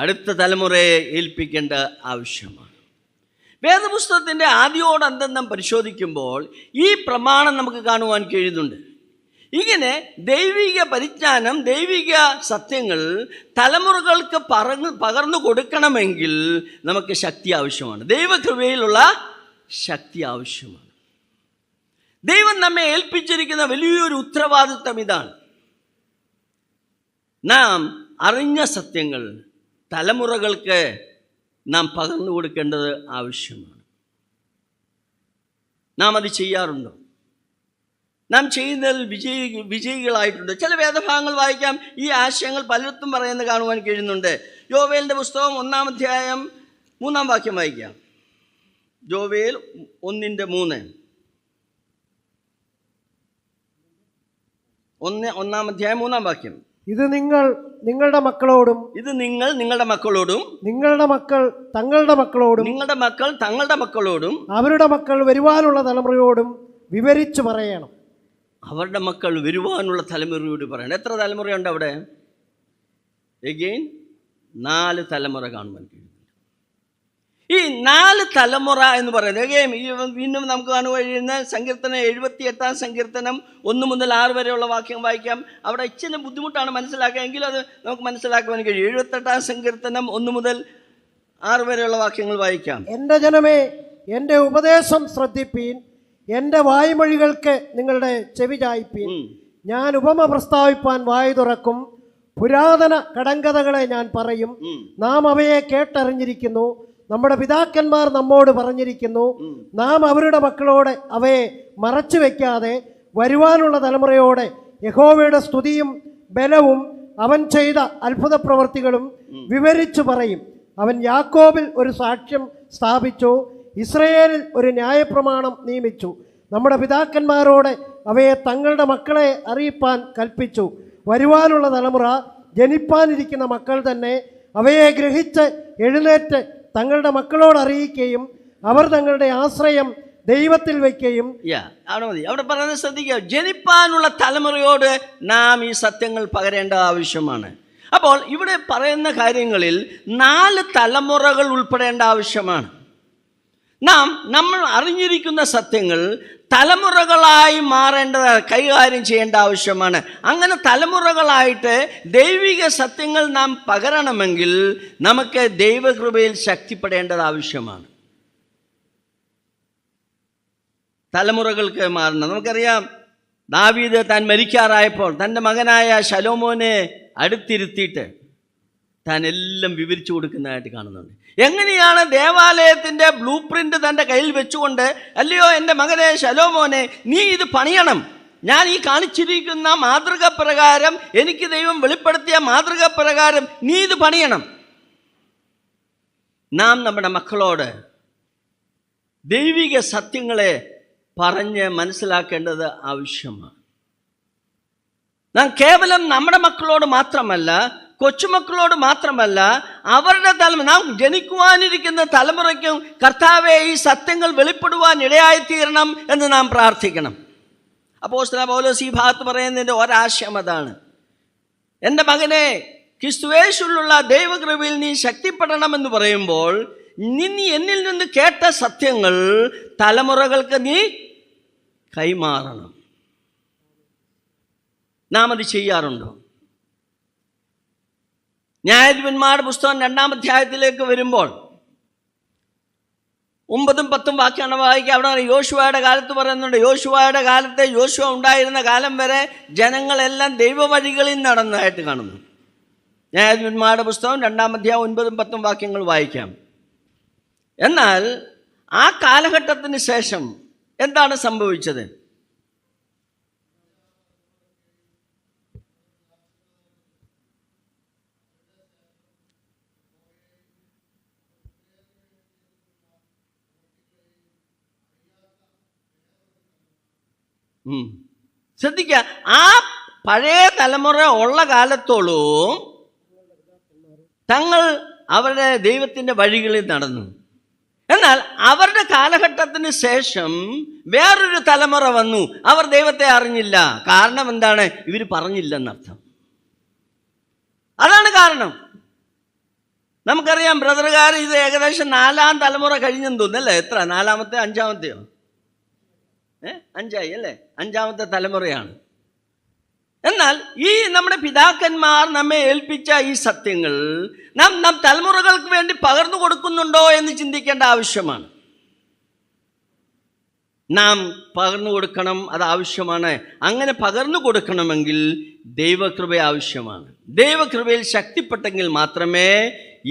അടുത്ത തലമുറയെ ഏൽപ്പിക്കേണ്ട ആവശ്യമാണ്. വേദപുസ്തകത്തിൻ്റെ ആദിയോടന്തം നാം പരിശോധിക്കുമ്പോൾ ഈ പ്രമാണം നമുക്ക് കാണുവാൻ കഴിയുന്നുണ്ട്. ഇങ്ങനെ ദൈവിക പരിജ്ഞാനം, ദൈവിക സത്യങ്ങൾ തലമുറകൾക്ക് പകർന്നു കൊടുക്കണമെങ്കിൽ നമുക്ക് ശക്തി ആവശ്യമാണ്. ദൈവകൃപയിലുള്ള ശക്തി ആവശ്യമാണ്. ദൈവം നമ്മെ ഏൽപ്പിച്ചിരിക്കുന്ന വലിയൊരു ഉത്തരവാദിത്വം ഇതാണ്. നാം അറിഞ്ഞ സത്യങ്ങൾ തലമുറകൾക്ക് നാം പകർന്നു കൊടുക്കേണ്ടത് ആവശ്യമാണ്. നാം അത് ചെയ്യാറുണ്ടോ? നാം ചെയ്യുന്നതിൽ വിജയികളായിട്ടുണ്ട്. ചില വേദഭാഗങ്ങൾ വായിക്കാം, ഈ ആശയങ്ങൾ പലയിടത്തും പറയുന്നത് കാണുവാൻ കഴിയുന്നുണ്ട്. യോവേലിൻ്റെ പുസ്തകം 1-ാം അധ്യായം 3-ാം വാക്യം വായിക്കാം. യോവേൽ 1:3. ഒന്നാം അധ്യായം 3-ാം വാക്യം. ഇത് നിങ്ങൾ നിങ്ങളുടെ മക്കളോടും ഇത് നിങ്ങൾ നിങ്ങളുടെ മക്കളോടും നിങ്ങളുടെ മക്കൾ തങ്ങളുടെ മക്കളോടും നിങ്ങളുടെ മക്കൾ തങ്ങളുടെ മക്കളോടും അവരുടെ മക്കൾ വരുവാനുള്ള തലമുറയോടും വിവരിച്ചു പറയണം. അവരുടെ മക്കൾ വരുവാനുള്ള തലമുറയോട് പറയണം. എത്ര തലമുറയുണ്ട് അവിടെ? എഗെയിൻ 4 തലമുറ കാണുവാൻ കഴിയും. ഈ 4 തലമുറ എന്ന് പറയുന്നത് വീണ്ടും നമുക്ക് കാണുക കഴിയുന്ന സങ്കീർത്തനം 78-ാം സങ്കീർത്തനം 1 മുതൽ 6 വരെയുള്ള വാക്യം വായിക്കാം. അവിടെ ഇച്ചിരി ബുദ്ധിമുട്ടാണ് മനസ്സിലാക്കുക, എങ്കിലും അത് നമുക്ക് മനസ്സിലാക്കുവാൻ കഴിയും. 78-ാം സങ്കീർത്തനം 1 മുതൽ 6 വരെയുള്ള വാക്യങ്ങൾ വായിക്കാം. എൻ്റെ ജനമേ, എൻ്റെ ഉപദേശം ശ്രദ്ധിപ്പീൻ, എൻ്റെ വായ്മൊഴികൾക്ക് നിങ്ങളുടെ ചെവി ചായ്പീൻ. ഞാൻ ഉപമ പ്രസ്താവിപ്പാൻ വായു തുറക്കും, പുരാതന കടങ്കഥകളെ ഞാൻ പറയും. നാം അവയെ കേട്ടറിഞ്ഞിരിക്കുന്നു, നമ്മുടെ പിതാക്കന്മാർ നമ്മോട് പറഞ്ഞിരിക്കുന്നു. നാം അവരുടെ മക്കളോട് അവയെ മറച്ചു വയ്ക്കാതെ വരുവാനുള്ള തലമുറയോടെ യഹോവയുടെ സ്തുതിയും ബലവും അവൻ ചെയ്ത അത്ഭുത പ്രവൃത്തികളും വിവരിച്ചു പറയും. അവൻ യാക്കോബിൽ ഒരു സാക്ഷ്യം സ്ഥാപിച്ചു, ഇസ്രയേലിൽ ഒരു ന്യായപ്രമാണം നിയമിച്ചു. നമ്മുടെ പിതാക്കന്മാരോട് അവയെ തങ്ങളുടെ മക്കളെ അറിയിപ്പാൻ കൽപ്പിച്ചു. വരുവാനുള്ള തലമുറ, ജനിപ്പാനിരിക്കുന്ന മക്കൾ തന്നെ അവയെ ഗ്രഹിച്ച് എഴുന്നേറ്റ് തങ്ങളുടെ മക്കളോട് അറിയിക്കുകയും അവർ തങ്ങളുടെ ആശ്രയം ദൈവത്തിൽ വയ്ക്കുകയും. അവിടെ പറയുന്നത് ശ്രദ്ധിക്കുക, ജനിപ്പാനുള്ള തലമുറയോട് നാം ഈ സത്യങ്ങൾ പകരേണ്ട ആവശ്യമാണ്. അപ്പോൾ ഇവിടെ പറയുന്ന കാര്യങ്ങളിൽ 4 തലമുറകൾ ഉൾപ്പെടേണ്ട ആവശ്യമാണ്. നമ്മൾ അറിഞ്ഞിരിക്കുന്ന സത്യങ്ങൾ തലമുറകളായി കൈകാര്യം ചെയ്യേണ്ട ആവശ്യമാണ്. അങ്ങനെ തലമുറകളായിട്ട് ദൈവിക സത്യങ്ങൾ നാം പകരണമെങ്കിൽ നമുക്ക് ദൈവകൃപയിൽ ശക്തിപ്പെടേണ്ടത് ആവശ്യമാണ്. തലമുറകൾക്ക് മാറണം. നമുക്കറിയാം, ദാവീദ് താൻ മരിക്കാറായപ്പോൾ തൻ്റെ മകനായ ശലോമോനെ അടുത്തിരുത്തിയിട്ട് താൻ എല്ലാം വിവരിച്ചു കൊടുക്കുന്നതായിട്ട് കാണുന്നുണ്ട്. എങ്ങനെയാണ് ദേവാലയത്തിൻ്റെ ബ്ലൂ പ്രിന്റ് തൻ്റെ കയ്യിൽ വെച്ചുകൊണ്ട്, അല്ലയോ എൻ്റെ മകനെ ശലോമോനെ, നീ ഇത് പണിയണം, ഞാൻ ഈ കാണിച്ചിരിക്കുന്ന മാതൃക പ്രകാരം, എനിക്ക് ദൈവം വെളിപ്പെടുത്തിയ മാതൃക പ്രകാരം നീ ഇത് പണിയണം. നാം നമ്മുടെ മക്കളോട് ദൈവിക സത്യങ്ങളെ പറഞ്ഞ് മനസ്സിലാക്കേണ്ടത് ആവശ്യമാണ്. നാം കേവലം നമ്മുടെ മക്കളോട് മാത്രമല്ല, കൊച്ചുമക്കളോട് മാത്രമല്ല, അവരുടെ നാം ജനിക്കുവാനിരിക്കുന്ന തലമുറയ്ക്കും കർത്താവെ ഈ സത്യങ്ങൾ വെളിപ്പെടുവാൻ ഇടയായിത്തീരണം എന്ന് നാം പ്രാർത്ഥിക്കണം. അപ്പോസ്തലനായ പൗലോസ് ഈ ഭാഗത്ത് പറയുന്നതിൻ്റെ ഒരാശയം അതാണ്. എൻ്റെ മകനെ, ക്രിസ്തുയേശുവിലുള്ള ദൈവകൃപയിൽ നീ ശക്തിപ്പെടണമെന്ന് പറയുമ്പോൾ നീ എന്നിൽ നിന്ന് കേട്ട സത്യങ്ങൾ തലമുറകൾക്ക് നീ കൈമാറണം. നാം അത് ചെയ്യാറുണ്ടോ? ന്യായാധിപന്മാരുടെ പുസ്തകം 2-ാം അധ്യായത്തിലേക്ക് വരുമ്പോൾ 9-ഉം 10-ഉം വാക്യമാണ് വായിക്കുക. അവിടെ യോശുവയുടെ കാലത്ത് പറയുന്നുണ്ട്, യോശുവയുടെ കാലത്തെ, യോശുവ ഉണ്ടായിരുന്ന കാലം വരെ ജനങ്ങളെല്ലാം ദൈവവഴികളിൽ നടന്നതായിട്ട് കാണുന്നു. ന്യായാധിപന്മാരുടെ പുസ്തകം 2-ാം അധ്യായം 9-ഉം 10-ഉം വാക്യങ്ങൾ വായിക്കാം. എന്നാൽ ആ കാലഘട്ടത്തിന് ശേഷം എന്താണ് സംഭവിച്ചത്? ശ്രദ്ധിക്കുക, ആ പഴയ തലമുറ ഉള്ള കാലത്തോളം തങ്ങൾ അവരുടെ ദൈവത്തിൻ്റെ വഴികളിൽ നടന്നു. എന്നാൽ അവരുടെ കാലഘട്ടത്തിന് ശേഷം വേറൊരു തലമുറ വന്നു, അവർ ദൈവത്തെ അറിഞ്ഞില്ല. കാരണം എന്താണ്? ഇവർ പറഞ്ഞില്ലെന്നർത്ഥം. അതാണ് കാരണം. നമുക്കറിയാം, ബ്രദറുകാർ ഇത് ഏകദേശം 4-ാം തലമുറ കഴിഞ്ഞെന്ന് തോന്നുന്നല്ലേ? എത്ര? 4-മത്തെ 5-മത്തെയോ? 5ആയി അല്ലേ? 5-മത്തെ തലമുറയാണ്. എന്നാൽ ഈ നമ്മുടെ പിതാക്കന്മാർ നമ്മെ ഏൽപ്പിച്ച ഈ സത്യങ്ങൾ നാം തലമുറകൾക്ക് വേണ്ടി പകർന്നു കൊടുക്കുന്നുണ്ടോ എന്ന് ചിന്തിക്കേണ്ട ആവശ്യമാണ്. നാം പകർന്നു കൊടുക്കണം, അത് ആവശ്യമാണ്. അങ്ങനെ പകർന്നു കൊടുക്കണമെങ്കിൽ ദൈവകൃപ ആവശ്യമാണ്. ദൈവകൃപയിൽ ശക്തിപ്പെട്ടെങ്കിൽ മാത്രമേ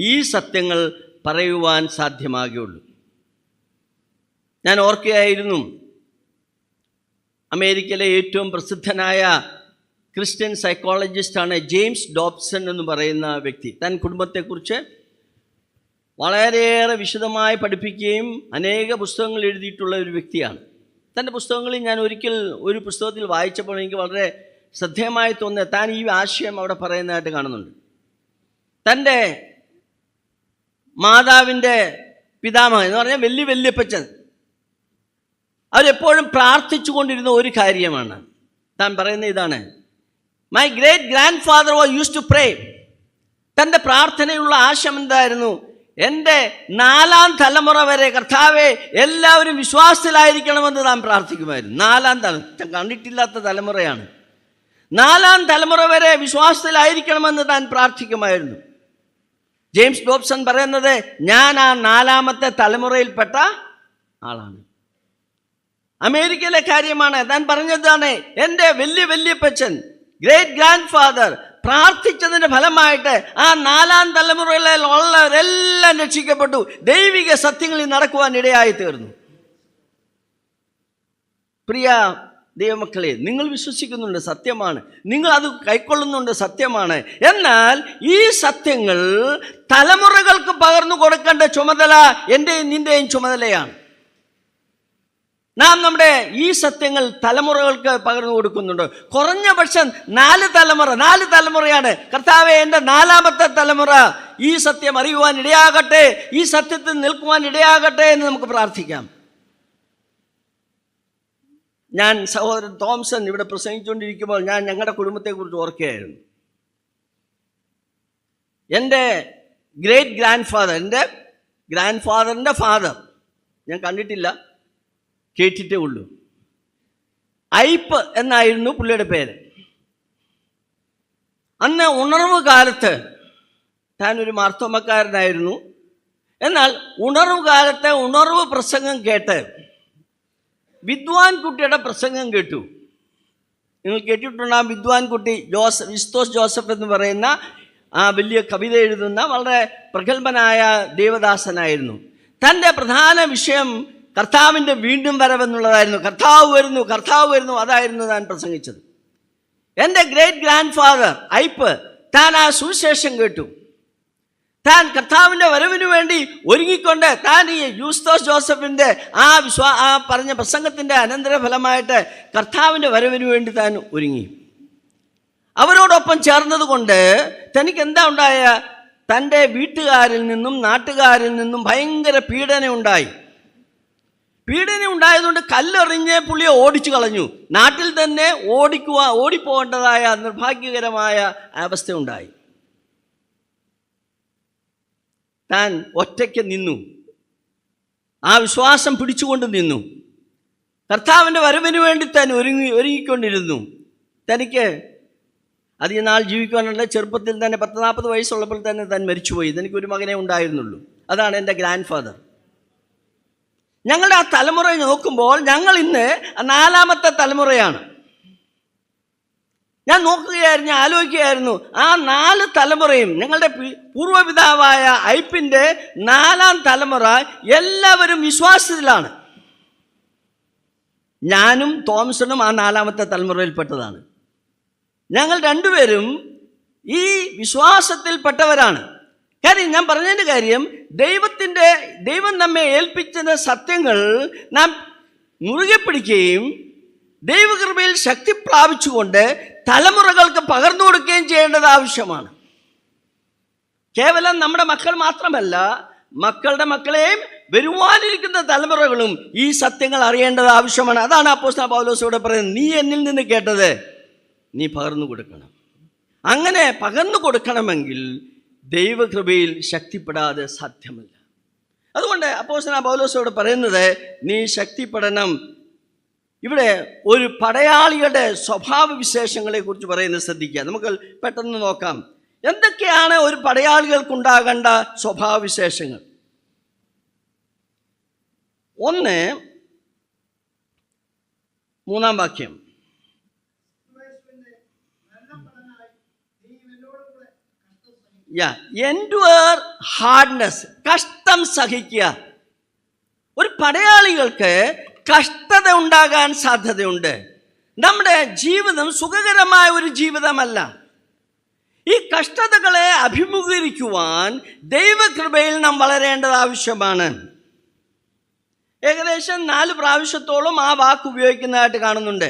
ഈ സത്യങ്ങൾ പറയുവാൻ സാധ്യമാകുകയുള്ളൂ. ഞാൻ ഓർക്കുകയായിരുന്നു, അമേരിക്കയിലെ ഏറ്റവും പ്രസിദ്ധനായ ക്രിസ്ത്യൻ സൈക്കോളജിസ്റ്റാണ് ജെയിംസ് ഡോബ്സൺ എന്ന് പറയുന്ന വ്യക്തി. താൻ കുടുംബത്തെക്കുറിച്ച് വളരെയേറെ വിശദമായി പഠിപ്പിക്കുകയും അനേക പുസ്തകങ്ങൾ എഴുതിയിട്ടുള്ള ഒരു വ്യക്തിയാണ്. തൻ്റെ പുസ്തകങ്ങളിൽ ഞാൻ ഒരിക്കൽ ഒരു പുസ്തകത്തിൽ വായിച്ചപ്പോൾ എനിക്ക് വളരെ ശ്രദ്ധേയമായി തോന്നുന്നത് താൻ ഈ ആശയം അവിടെ പറയുന്നതായിട്ട് കാണുന്നുണ്ട്. തൻ്റെ മാതാവിൻ്റെ പിതാമഹൻ എന്ന് പറഞ്ഞാൽ വല്യപ്പച്ചൻ അവരെപ്പോഴും പ്രാർത്ഥിച്ചു കൊണ്ടിരുന്ന ഒരു കാര്യമാണ്. താൻ പറയുന്ന ഇതാണ്, my great grandfather use to pray. തൻ്റെ പ്രാർത്ഥനയുള്ള ആശയം എന്തായിരുന്നു? എൻ്റെ 4ാം തലമുറ വരെ കർത്താവെ എല്ലാവരും വിശ്വാസത്തിലായിരിക്കണമെന്ന് താൻ പ്രാർത്ഥിക്കുമായിരുന്നു. 4ാം തലമുറ കണ്ടിട്ടില്ലാത്ത തലമുറയാണ്. 4ാം തലമുറ വരെ വിശ്വാസത്തിലായിരിക്കണമെന്ന് താൻ പ്രാർത്ഥിക്കുമായിരുന്നു. ജെയിംസ് ഡോബ്സൺ പറയുന്നത്, ഞാൻ ആ 4ാമത്തെ തലമുറയിൽപ്പെട്ട ആളാണ്. അമേരിക്കയിലെ കാര്യമാണ്. താൻ പറഞ്ഞതാണ്, എൻ്റെ വല്യപ്പച്ചൻ ഗ്രേറ്റ് ഗ്രാൻഡ് ഫാദർ പ്രാർത്ഥിച്ചതിൻ്റെ ഫലമായിട്ട് ആ 4ാം തലമുറയിലുള്ളവരെല്ലാം രക്ഷിക്കപ്പെട്ടു. ദൈവിക സത്യങ്ങളിൽ നടക്കുവാൻ ഇടയായി തീർന്നു. പ്രിയ ദൈവമക്കളെ, നിങ്ങൾ വിശ്വസിക്കുന്നുണ്ട്, സത്യമാണ്. നിങ്ങൾ അത് കൈക്കൊള്ളുന്നുണ്ട്, സത്യമാണ്. എന്നാൽ ഈ സത്യങ്ങൾ തലമുറകൾക്ക് പകർന്നു കൊടുക്കേണ്ട ചുമതല എൻ്റെയും നിൻ്റെയും ചുമതലയാണ്. നാം നമ്മുടെ ഈ സത്യങ്ങൾ തലമുറകൾക്ക് പകർന്നു കൊടുക്കുന്നുണ്ട്. കുറഞ്ഞ പക്ഷം 4 തലമുറയാണ്. കർത്താവെ, എൻ്റെ 4ാമത്തെ തലമുറ ഈ സത്യം അറിയുവാൻ ഇടയാകട്ടെ, ഈ സത്യത്തിൽ നിൽക്കുവാൻ ഇടയാകട്ടെ എന്ന് നമുക്ക് പ്രാർത്ഥിക്കാം. ഞാൻ സഹോദരൻ തോംസൺ ഇവിടെ പ്രസംഗിച്ചുകൊണ്ടിരിക്കുമ്പോൾ ഞാൻ ഞങ്ങളുടെ കുടുംബത്തെക്കുറിച്ച് ഓർക്കുകയായിരുന്നു. എൻ്റെ ഗ്രേറ്റ് ഗ്രാൻഡ് ഫാദർ, എൻ്റെ ഗ്രാൻഡ് ഫാദറിൻ്റെ ഫാദർ ഞാൻ കണ്ടിട്ടില്ല, കേട്ടിട്ടേ ഉള്ളൂ. ഐപ്പ് എന്നായിരുന്നു പുള്ളിയുടെ പേര്. അന്ന് ഉണർവ് കാലത്ത് താൻ ഒരു മാർത്തോമക്കാരനായിരുന്നു. എന്നാൽ ഉണർവ് കാലത്തെ ഉണർവ് പ്രസംഗം കേട്ട് വിദ്വാൻ കുട്ടിയുടെ പ്രസംഗം കേട്ടു. നിങ്ങൾ കേട്ടിട്ടുണ്ടാകും, വിദ്വാൻ കുട്ടി വിസ്തോസ് ജോസഫ് എന്ന് പറയുന്ന ആ വലിയ കവിത എഴുതുന്ന വളരെ പ്രഗത്ഭനായ ദേവദാസനായിരുന്നു. തൻ്റെ പ്രധാന വിഷയം കർത്താവിൻ്റെ വീണ്ടും വരവെന്നുള്ളതായിരുന്നു. കർത്താവ് വരുന്നു, അതായിരുന്നു താൻ പ്രസംഗിച്ചത്. എൻ്റെ ഗ്രേറ്റ് ഗ്രാൻഡ് ഫാദർ ഐപ്പ് താൻ ആ സുവിശേഷം കേട്ടു. താൻ കർത്താവിൻ്റെ വരവിന് വേണ്ടി ഒരുങ്ങിക്കൊണ്ട് താൻ ഈ യൂസ്തോസ് ജോസഫിൻ്റെ ആ പറഞ്ഞ പ്രസംഗത്തിൻ്റെ അനന്തരഫലമായിട്ട് കർത്താവിൻ്റെ വരവിന് വേണ്ടി താൻ ഒരുങ്ങി. അവരോടൊപ്പം ചേർന്നതുകൊണ്ട് തനിക്ക് എന്താ ഉണ്ടായ? തൻ്റെ വീട്ടുകാരിൽ നിന്നും നാട്ടുകാരിൽ നിന്നും ഭയങ്കര പീഡന ഉണ്ടായതുകൊണ്ട് കല്ലെറിഞ്ഞ് പുള്ളിയെ ഓടിച്ചു കളഞ്ഞു. നാട്ടിൽ തന്നെ ഓടിപ്പോകേണ്ടതായ നിർഭാഗ്യകരമായ അവസ്ഥ ഉണ്ടായി. താൻ ഒറ്റയ്ക്ക് നിന്നു, ആ വിശ്വാസം പിടിച്ചുകൊണ്ട് നിന്നു. കർത്താവിൻ്റെ വരവിന് വേണ്ടി താൻ ഒരുങ്ങിക്കൊണ്ടിരുന്നു. തനിക്ക് അധികം നാൾ ജീവിക്കുവാനുള്ള ചെറുപ്പത്തിൽ തന്നെ 40 വയസ്സുള്ളപ്പോൾ തന്നെ താൻ മരിച്ചുപോയി. തനിക്കൊരു മകനെ ഉണ്ടായിരുന്നുള്ളൂ. അതാണ് എൻ്റെ ഗ്രാൻഡ് ഫാദർ. ഞങ്ങളുടെ ആ തലമുറ നോക്കുമ്പോൾ ഞങ്ങൾ ഇന്ന് 4ാമത്തെ തലമുറയാണ്. ഞാൻ ആലോചിക്കുകയായിരുന്നു, ആ 4 തലമുറയും ഞങ്ങളുടെ പൂർവ്വപിതാവായ ഐപ്പിൻ്റെ 4ാം തലമുറ എല്ലാവരും വിശ്വാസത്തിലാണ്. ഞാനും തോമസനും ആ 4ാമത്തെ തലമുറയിൽപ്പെട്ടതാണ്. ഞങ്ങൾ രണ്ടുപേരും ഈ വിശ്വാസത്തിൽപ്പെട്ടവരാണ്. കാര്യം ഞാൻ പറഞ്ഞതിൻ്റെ കാര്യം, ദൈവം നമ്മെ ഏൽപ്പിച്ച സത്യങ്ങൾ നാം മുറുകെ പിടിക്കുകയും ദൈവകൃപയിൽ ശക്തി പ്രാപിച്ചുകൊണ്ട് തലമുറകൾക്ക് പകർന്നു കൊടുക്കുകയും ചെയ്യേണ്ടത് ആവശ്യമാണ്. കേവലം നമ്മുടെ മക്കൾ മാത്രമല്ല, മക്കളുടെ മക്കളെയും വരുവാനിരിക്കുന്ന തലമുറകളും ഈ സത്യങ്ങൾ അറിയേണ്ടത് ആവശ്യമാണ്. അതാണ് അപ്പോസ്തലൻ പൗലോസ് ഇവിടെ പറയുന്നത്, നീ എന്നിൽ നിന്ന് കേട്ടത് നീ പകർന്നു കൊടുക്കണം. അങ്ങനെ പകർന്നു കൊടുക്കണമെങ്കിൽ ദൈവകൃപയിൽ ശക്തിപ്പെടാതെ സാധ്യമല്ല. അതുകൊണ്ട് അപ്പോസ്തലൻ പൗലോസോട് പറയുന്നത്, നീ ശക്തിപ്പെടണം. ഇവിടെ ഒരു പടയാളിയുടെ സ്വഭാവ വിശേഷങ്ങളെ കുറിച്ച് പറയുന്നത് ശ്രദ്ധിക്കുക. നമുക്ക് പെട്ടെന്ന് നോക്കാം. എന്തൊക്കെയാണ് ഒരു പടയാളികൾക്കുണ്ടാകേണ്ട സ്വഭാവ വിശേഷങ്ങൾ? 1, 3-ാം വാക്യം. endure hardness, കഷ്ടം സഹിക്കുക. ഒരു പടയാളികൾക്ക് കഷ്ടത ഉണ്ടാകാൻ സാധ്യതയുണ്ട്. നമ്മുടെ ജീവിതം സുഖകരമായ ഒരു ജീവിതമല്ല. ഈ കഷ്ടതകളെ അഭിമുഖീകരിക്കുവാൻ ദൈവകൃപയിൽ നാം വളരേണ്ടത് ആവശ്യമാണ്. ഏകദേശം 4 പ്രാവശ്യത്തോളം ആ വാക്ക് ഉപയോഗിക്കുന്നതായിട്ട് കാണുന്നുണ്ട്.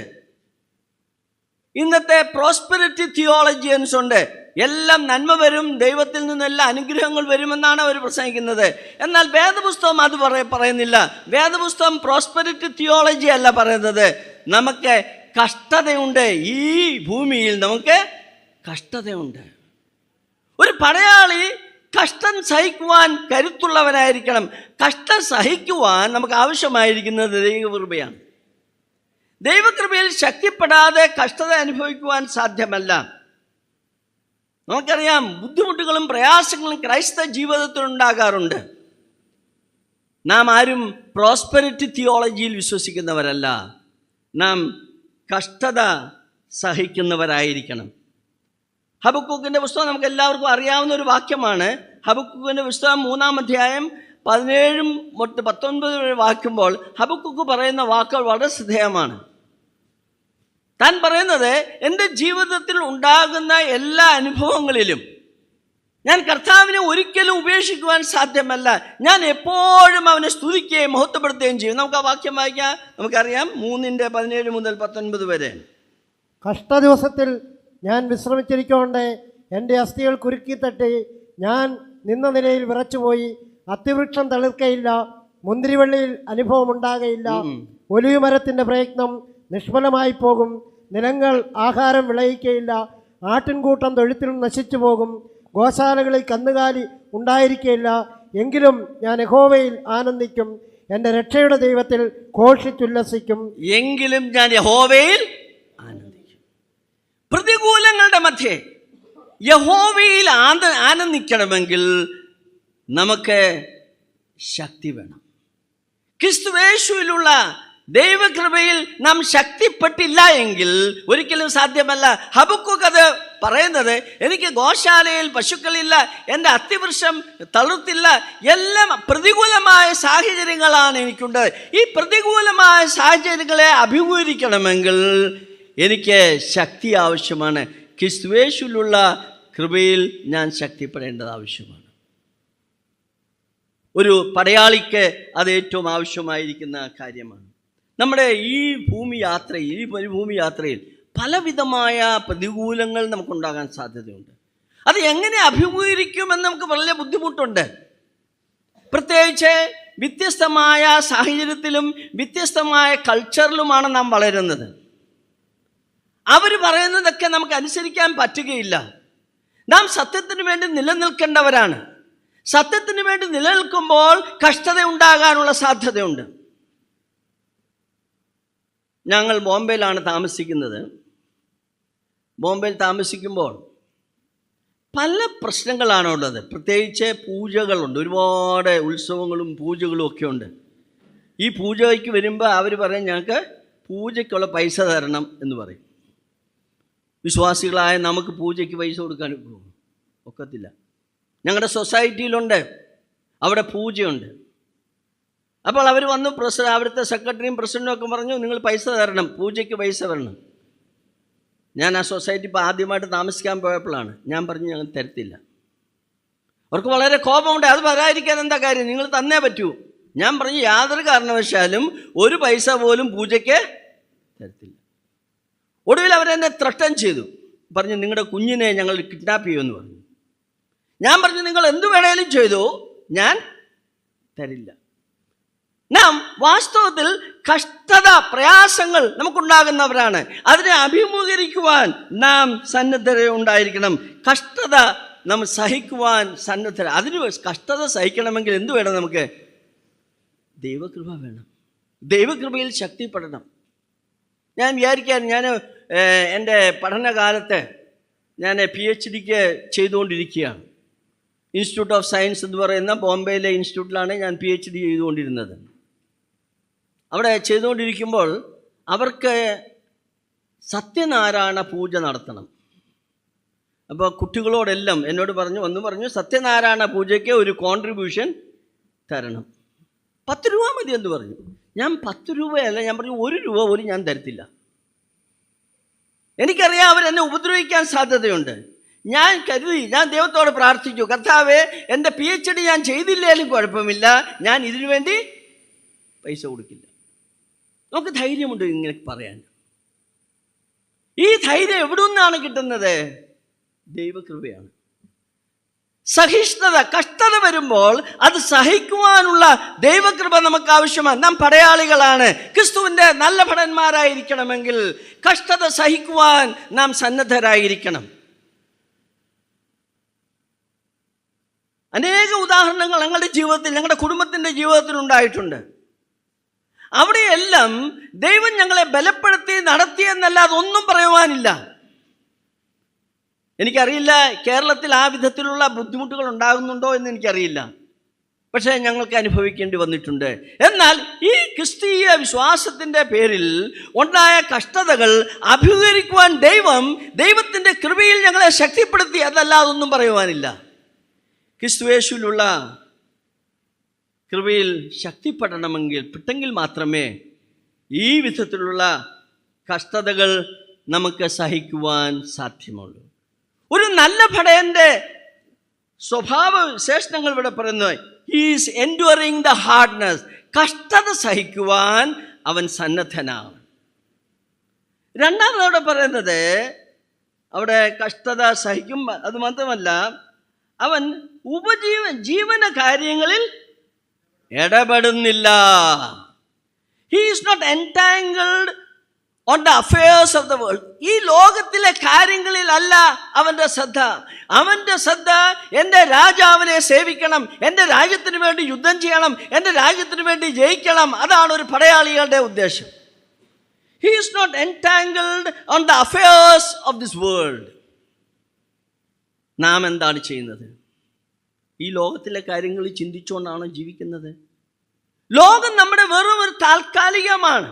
ഇന്നത്തെ പ്രോസ്പെരിറ്റി തിയോളജിയൻസ് ഉണ്ട്. എല്ലാം നന്മ വരും, ദൈവത്തിൽ നിന്നെല്ലാം അനുഗ്രഹങ്ങൾ വരുമെന്നാണ് അവർ പ്രസംഗിക്കുന്നത്. എന്നാൽ വേദപുസ്തകം അത് പറയുന്നില്ല. വേദപുസ്തകം പ്രോസ്പെരിറ്റി തിയോളജി അല്ല പറയുന്നത്. നമുക്ക് കഷ്ടതയുണ്ട്, ഈ ഭൂമിയിൽ നമുക്ക് കഷ്ടതയുണ്ട്. ഒരു പടയാളി കഷ്ടം സഹിക്കുവാൻ കരുത്തുള്ളവനായിരിക്കണം. കഷ്ടം സഹിക്കുവാൻ നമുക്ക് ആവശ്യമായിരിക്കുന്നത് ദൈവകൃപയാണ്. ദൈവകൃപയിൽ ശക്തിപ്പെടാതെ കഷ്ടത അനുഭവിക്കുവാൻ സാധ്യമല്ല. നമുക്കറിയാം, ബുദ്ധിമുട്ടുകളും പ്രയാസങ്ങളും ക്രൈസ്തവ ജീവിതത്തിൽ ഉണ്ടാകാറുണ്ട്. നാം ആരും പ്രോസ്പെരിറ്റി തിയോളജിയിൽ വിശ്വസിക്കുന്നവരല്ല. നാം കഷ്ടത സഹിക്കുന്നവരായിരിക്കണം. ഹബക്കൂക്കിൻ്റെ പുസ്തകം നമുക്ക് എല്ലാവർക്കും അറിയാവുന്ന ഒരു വാക്യമാണ്. ഹബക്കൂക്കിൻ്റെ പുസ്തകം 3-ാം അധ്യായം 17-19 വായിക്കുമ്പോൾ ഹബക്കൂക്ക് പറയുന്ന വാക്കുകൾ വളരെ ശ്രദ്ധേയമാണ്. താൻ പറയുന്നത്, എൻ്റെ ജീവിതത്തിൽ ഉണ്ടാകുന്ന എല്ലാ അനുഭവങ്ങളിലും ഞാൻ കർത്താവിനെ ഒരിക്കലും ഉപേക്ഷിക്കുവാൻ സാധ്യമല്ല. ഞാൻ എപ്പോഴും അവനെ സ്തുതിക്കുകയും മഹത്വപ്പെടുത്തുകയും ചെയ്യും. നമുക്ക് ആ വാക്യം വായിക്കാം. നമുക്കറിയാം, 3:17 മുതൽ 19 വരെ. കഷ്ടദിവസത്തിൽ ഞാൻ വിശ്രമിച്ചിരിക്കൊണ്ട് എൻ്റെ അസ്ഥികൾ കുരുക്കി തട്ടി ഞാൻ നിന്ന നിലയിൽ വിറച്ചുപോയി. അത്തിവൃക്ഷം തളിർക്കയില്ല, മുന്തിരിവള്ളിയിൽ അനുഭവം ഉണ്ടാകയില്ല. ഒലിവുമരത്തിൻ്റെ പ്രയത്നം നിഷ്ഫലമായി പോകും. നിലങ്ങൾ ആഹാരം വിളയിക്കയില്ല. ആട്ടിൻകൂട്ടം തൊഴുത്തിൽ നശിച്ചു പോകും. ഗോശാലകളിൽ കന്നുകാലി ഉണ്ടായിരിക്കയില്ല. എങ്കിലും ഞാൻ യഹോവയിൽ ആനന്ദിക്കും, എൻ്റെ രക്ഷയുടെ ദൈവത്തിൽ ഘോഷിച്ചുല്ലസിക്കും. എങ്കിലും ഞാൻ യഹോവയിൽ ആനന്ദിക്കും. പ്രതികൂലങ്ങളുടെ മധ്യേ യഹോവയിൽ ആനന്ദിക്കണമെങ്കിൽ നമുക്ക് ശക്തി വേണം. ക്രിസ്തുയേശുവിലുള്ള ദൈവകൃപയിൽ നാം ശക്തിപ്പെട്ടില്ല എങ്കിൽ ഒരിക്കലും സാധ്യമല്ല. ഹബക്കൂക്ക് അത് പറയുന്നത്, എനിക്ക് ഗോശാലയിൽ പശുക്കളില്ല, എൻ്റെ അത്തിവൃക്ഷം തളുർത്തില്ല, എല്ലാം പ്രതികൂലമായ സാഹചര്യങ്ങളാണ് എനിക്കുണ്ട്. ഈ പ്രതികൂലമായ സാഹചര്യങ്ങളെ അഭിമുഖീകരിക്കണമെങ്കിൽ എനിക്ക് ശക്തി ആവശ്യമാണ്. ക്രിസ്തുയേശുവിലുള്ള കൃപയിൽ ഞാൻ ശക്തിപ്പെടേണ്ടത് ആവശ്യമാണ്. ഒരു പടയാളിക്ക് അത് ഏറ്റവും ആവശ്യമായിരിക്കുന്ന കാര്യമാണ്. നമ്മുടെ ഈ മരുഭൂമി യാത്രയിൽ പലവിധമായ പ്രതികൂലങ്ങൾ നമുക്കുണ്ടാകാൻ സാധ്യതയുണ്ട്. അത് എങ്ങനെ അഭിമുഖീകരിക്കുമെന്ന് നമുക്ക് വളരെ ബുദ്ധിമുട്ടുണ്ട്. പ്രത്യേകിച്ച് വ്യത്യസ്തമായ സാഹചര്യത്തിലും വ്യത്യസ്തമായ കൾച്ചറിലുമാണ് നാം വളരുന്നത്. അവർ പറയുന്നതൊക്കെ നമുക്ക് അനുസരിക്കാൻ പറ്റുകയില്ല. നാം സത്യത്തിന് വേണ്ടി നിലനിൽക്കേണ്ടവരാണ്. സത്യത്തിന് വേണ്ടി നിലനിൽക്കുമ്പോൾ കഷ്ടത ഉണ്ടാകാനുള്ള സാധ്യതയുണ്ട്. ഞങ്ങൾ ബോംബെയിലാണ് താമസിക്കുന്നത്. ബോംബെയിൽ താമസിക്കുമ്പോൾ പല പ്രശ്നങ്ങളാണുള്ളത്. പ്രത്യേകിച്ച് പൂജകളുണ്ട്, ഒരുപാട് ഉത്സവങ്ങളും പൂജകളും ഒക്കെ ഉണ്ട്. ഈ പൂജയ്ക്ക് വരുമ്പോൾ അവർ പറയും, ഞങ്ങൾക്ക് പൂജയ്ക്കുള്ള പൈസ തരണം എന്ന് പറയും. വിശ്വാസികളായ നമുക്ക് പൂജയ്ക്ക് പൈസ കൊടുക്കാൻ ഒക്കത്തില്ല. ഞങ്ങളുടെ സൊസൈറ്റിയിലുണ്ട്, അവിടെ പൂജയുണ്ട്. അപ്പോൾ അവർ വന്നു, അവിടുത്തെ സെക്രട്ടറിയും പ്രസിഡൻറ്റും ഒക്കെ പറഞ്ഞു, നിങ്ങൾ പൈസ തരണം, പൂജയ്ക്ക് പൈസ തരണം. ഞാൻ ആ സൊസൈറ്റി ഇപ്പോൾ ആദ്യമായിട്ട് താമസിക്കാൻ പോയപ്പോഴാണ്. ഞാൻ പറഞ്ഞു, ഞങ്ങൾ തരത്തില്ല. അവർക്ക് വളരെ കോപമുണ്ട്. അത് വരാതിരിക്കാൻ എന്താ കാര്യം, നിങ്ങൾ തന്നേ പറ്റൂ. ഞാൻ പറഞ്ഞു, യാതൊരു കാരണവശാലും ഒരു പൈസ പോലും പൂജയ്ക്ക് തരത്തില്ല. ഒടുവിൽ അവരെന്നെ ത്രട്ടൻ ചെയ്തു. പറഞ്ഞു, നിങ്ങളുടെ കുഞ്ഞിനെ ഞങ്ങൾ കിഡ്നാപ്പ് ചെയ്യുമെന്ന് പറഞ്ഞു. ഞാൻ പറഞ്ഞു, നിങ്ങൾ എന്തു വേണേലും ചെയ്തു, ഞാൻ തരില്ല. നാം വാസ്തവത്തിൽ കഷ്ടത പ്രയാസങ്ങൾ നമുക്കുണ്ടാകുന്നവരാണ്. അതിനെ അഭിമുഖീകരിക്കുവാൻ നാം സന്നദ്ധത ഉണ്ടായിരിക്കണം. കഷ്ടത നാം സഹിക്കുവാൻ സന്നദ്ധത. അതിന് കഷ്ടത സഹിക്കണമെങ്കിൽ എന്തു വേണം? നമുക്ക് ദൈവകൃപ വേണം. ദൈവകൃപയിൽ ശക്തിപ്പെടണം. ഞാൻ വിചാരിക്കാൻ, ഞാൻ എൻ്റെ പഠനകാലത്ത് ഞാൻ PhDക്ക് ചെയ്തുകൊണ്ടിരിക്കുകയാണ്. ഇൻസ്റ്റിറ്റ്യൂട്ട് ഓഫ് സയൻസ് എന്ന് പറയുന്ന ബോംബെയിലെ ഇൻസ്റ്റിറ്റ്യൂട്ടിലാണ് ഞാൻ PhD ചെയ്തുകൊണ്ടിരുന്നത്. അവിടെ ചെയ്തുകൊണ്ടിരിക്കുമ്പോൾ അവർക്ക് സത്യനാരായണ പൂജ നടത്തണം. അപ്പോൾ കുട്ടികളോടെല്ലാം എന്നോട് പറഞ്ഞു സത്യനാരായണ പൂജയ്ക്ക് ഒരു കോൺട്രിബ്യൂഷൻ തരണം. 10 രൂപ മതി എന്ന് പറഞ്ഞു. ഞാൻ 10 രൂപയല്ല, ഞാൻ പറഞ്ഞു 1 രൂപ പോലും ഞാൻ തരത്തില്ല. എനിക്കറിയാം അവരെന്നെ ഉപദ്രവിക്കാൻ സാധ്യതയുണ്ട്. ഞാൻ കരുതി, ഞാൻ ദൈവത്തോട് പ്രാർത്ഥിച്ചു, കർത്താവേ, എൻ്റെ PhD ഞാൻ ചെയ്തില്ലേലും കുഴപ്പമില്ല, ഞാൻ ഇതിനു വേണ്ടി പൈസ കൊടുക്കില്ല. നമുക്ക് ധൈര്യമുണ്ട് ഇങ്ങനെ പറയാൻ. ഈ ധൈര്യം എവിടെ നിന്നാണ് കിട്ടുന്നത്? ദൈവകൃപയാണ്. സഹിഷ്ണുത, കഷ്ടത വരുമ്പോൾ അത് സഹിക്കുവാനുള്ള ദൈവകൃപ നമുക്ക് ആവശ്യമാണ്. നാം പടയാളികളാണ്. ക്രിസ്തുവിൻ്റെ നല്ല ഭടന്മാരായിരിക്കണമെങ്കിൽ കഷ്ടത സഹിക്കുവാൻ നാം സന്നദ്ധരായിരിക്കണം. അനേക ഉദാഹരണങ്ങൾ ഞങ്ങളുടെ ജീവിതത്തിൽ, ഞങ്ങളുടെ കുടുംബത്തിൻ്റെ ജീവിതത്തിൽ ഉണ്ടായിട്ടുണ്ട്. അവിടെയെല്ലാം ദൈവം ഞങ്ങളെ ബലപ്പെടുത്തി നടത്തിയെന്നല്ലാതെ ഒന്നും പറയുവാനില്ല. എനിക്കറിയില്ല കേരളത്തിൽ ആ വിധത്തിലുള്ള ബുദ്ധിമുട്ടുകൾ ഉണ്ടാകുന്നുണ്ടോ എന്ന് എനിക്കറിയില്ല. പക്ഷേ ഞങ്ങൾക്ക് അനുഭവിക്കേണ്ടി വന്നിട്ടുണ്ട്. എന്നാൽ ഈ ക്രിസ്തീയ വിശ്വാസത്തിൻ്റെ പേരിൽ ഉണ്ടായ കഷ്ടതകൾ അഭിമുഖീകരിക്കുവാൻ ദൈവത്തിൻ്റെ കൃപയിൽ ഞങ്ങളെ ശക്തിപ്പെടുത്തി, അതല്ലാതെ ഒന്നും പറയുവാനില്ല. ക്രിസ്തുയേശുവിലുള്ള കൃപയിൽ ശക്തിപ്പെടണമെങ്കിൽ മാത്രമേ ഈ വിധത്തിലുള്ള കഷ്ടതകൾ നമുക്ക് സഹിക്കുവാൻ സാധ്യമുള്ളൂ. ഒരു നല്ല ഭടയൻ്റെ സ്വഭാവ വിശേഷണങ്ങൾ ഇവിടെ പറയുന്നത്, ഹീസ് എൻഡ്യൂറിങ് ദ ഹാർഡ്നെസ്. കഷ്ടത സഹിക്കുവാൻ അവൻ സന്നദ്ധനാണ്. രണ്ടാമതവിടെ പറയുന്നത്, അവിടെ കഷ്ടത സഹിക്കും, അത് മാത്രമല്ല അവൻ ജീവന കാര്യങ്ങളിൽ ഇടപെടുന്നില്ല. He is not entangled on the affairs of the world. ഈ ലോകത്തിലെ കാര്യങ്ങളിലല്ല അവൻ്റെ ശ്രദ്ധ. അവൻ്റെ ശ്രദ്ധ എൻ്റെ രാജാവിനെ സേവിക്കണം, എൻ്റെ രാജ്യത്തിന് വേണ്ടി യുദ്ധം ചെയ്യണം, എൻ്റെ രാജ്യത്തിന് വേണ്ടി ജയിക്കണം. അതാണ് ഒരു പടയാളികളുടെ ഉദ്ദേശം. He is not entangled on the affairs of this world. നാം എന്താണ് ചെയ്യുന്നത്? ഈ ലോകത്തിലെ കാര്യങ്ങൾ ചിന്തിച്ചുകൊണ്ടാണ് ജീവിക്കുന്നത്. ലോകം നമ്മുടെ വെറും ഒരു താൽക്കാലികമാണ്.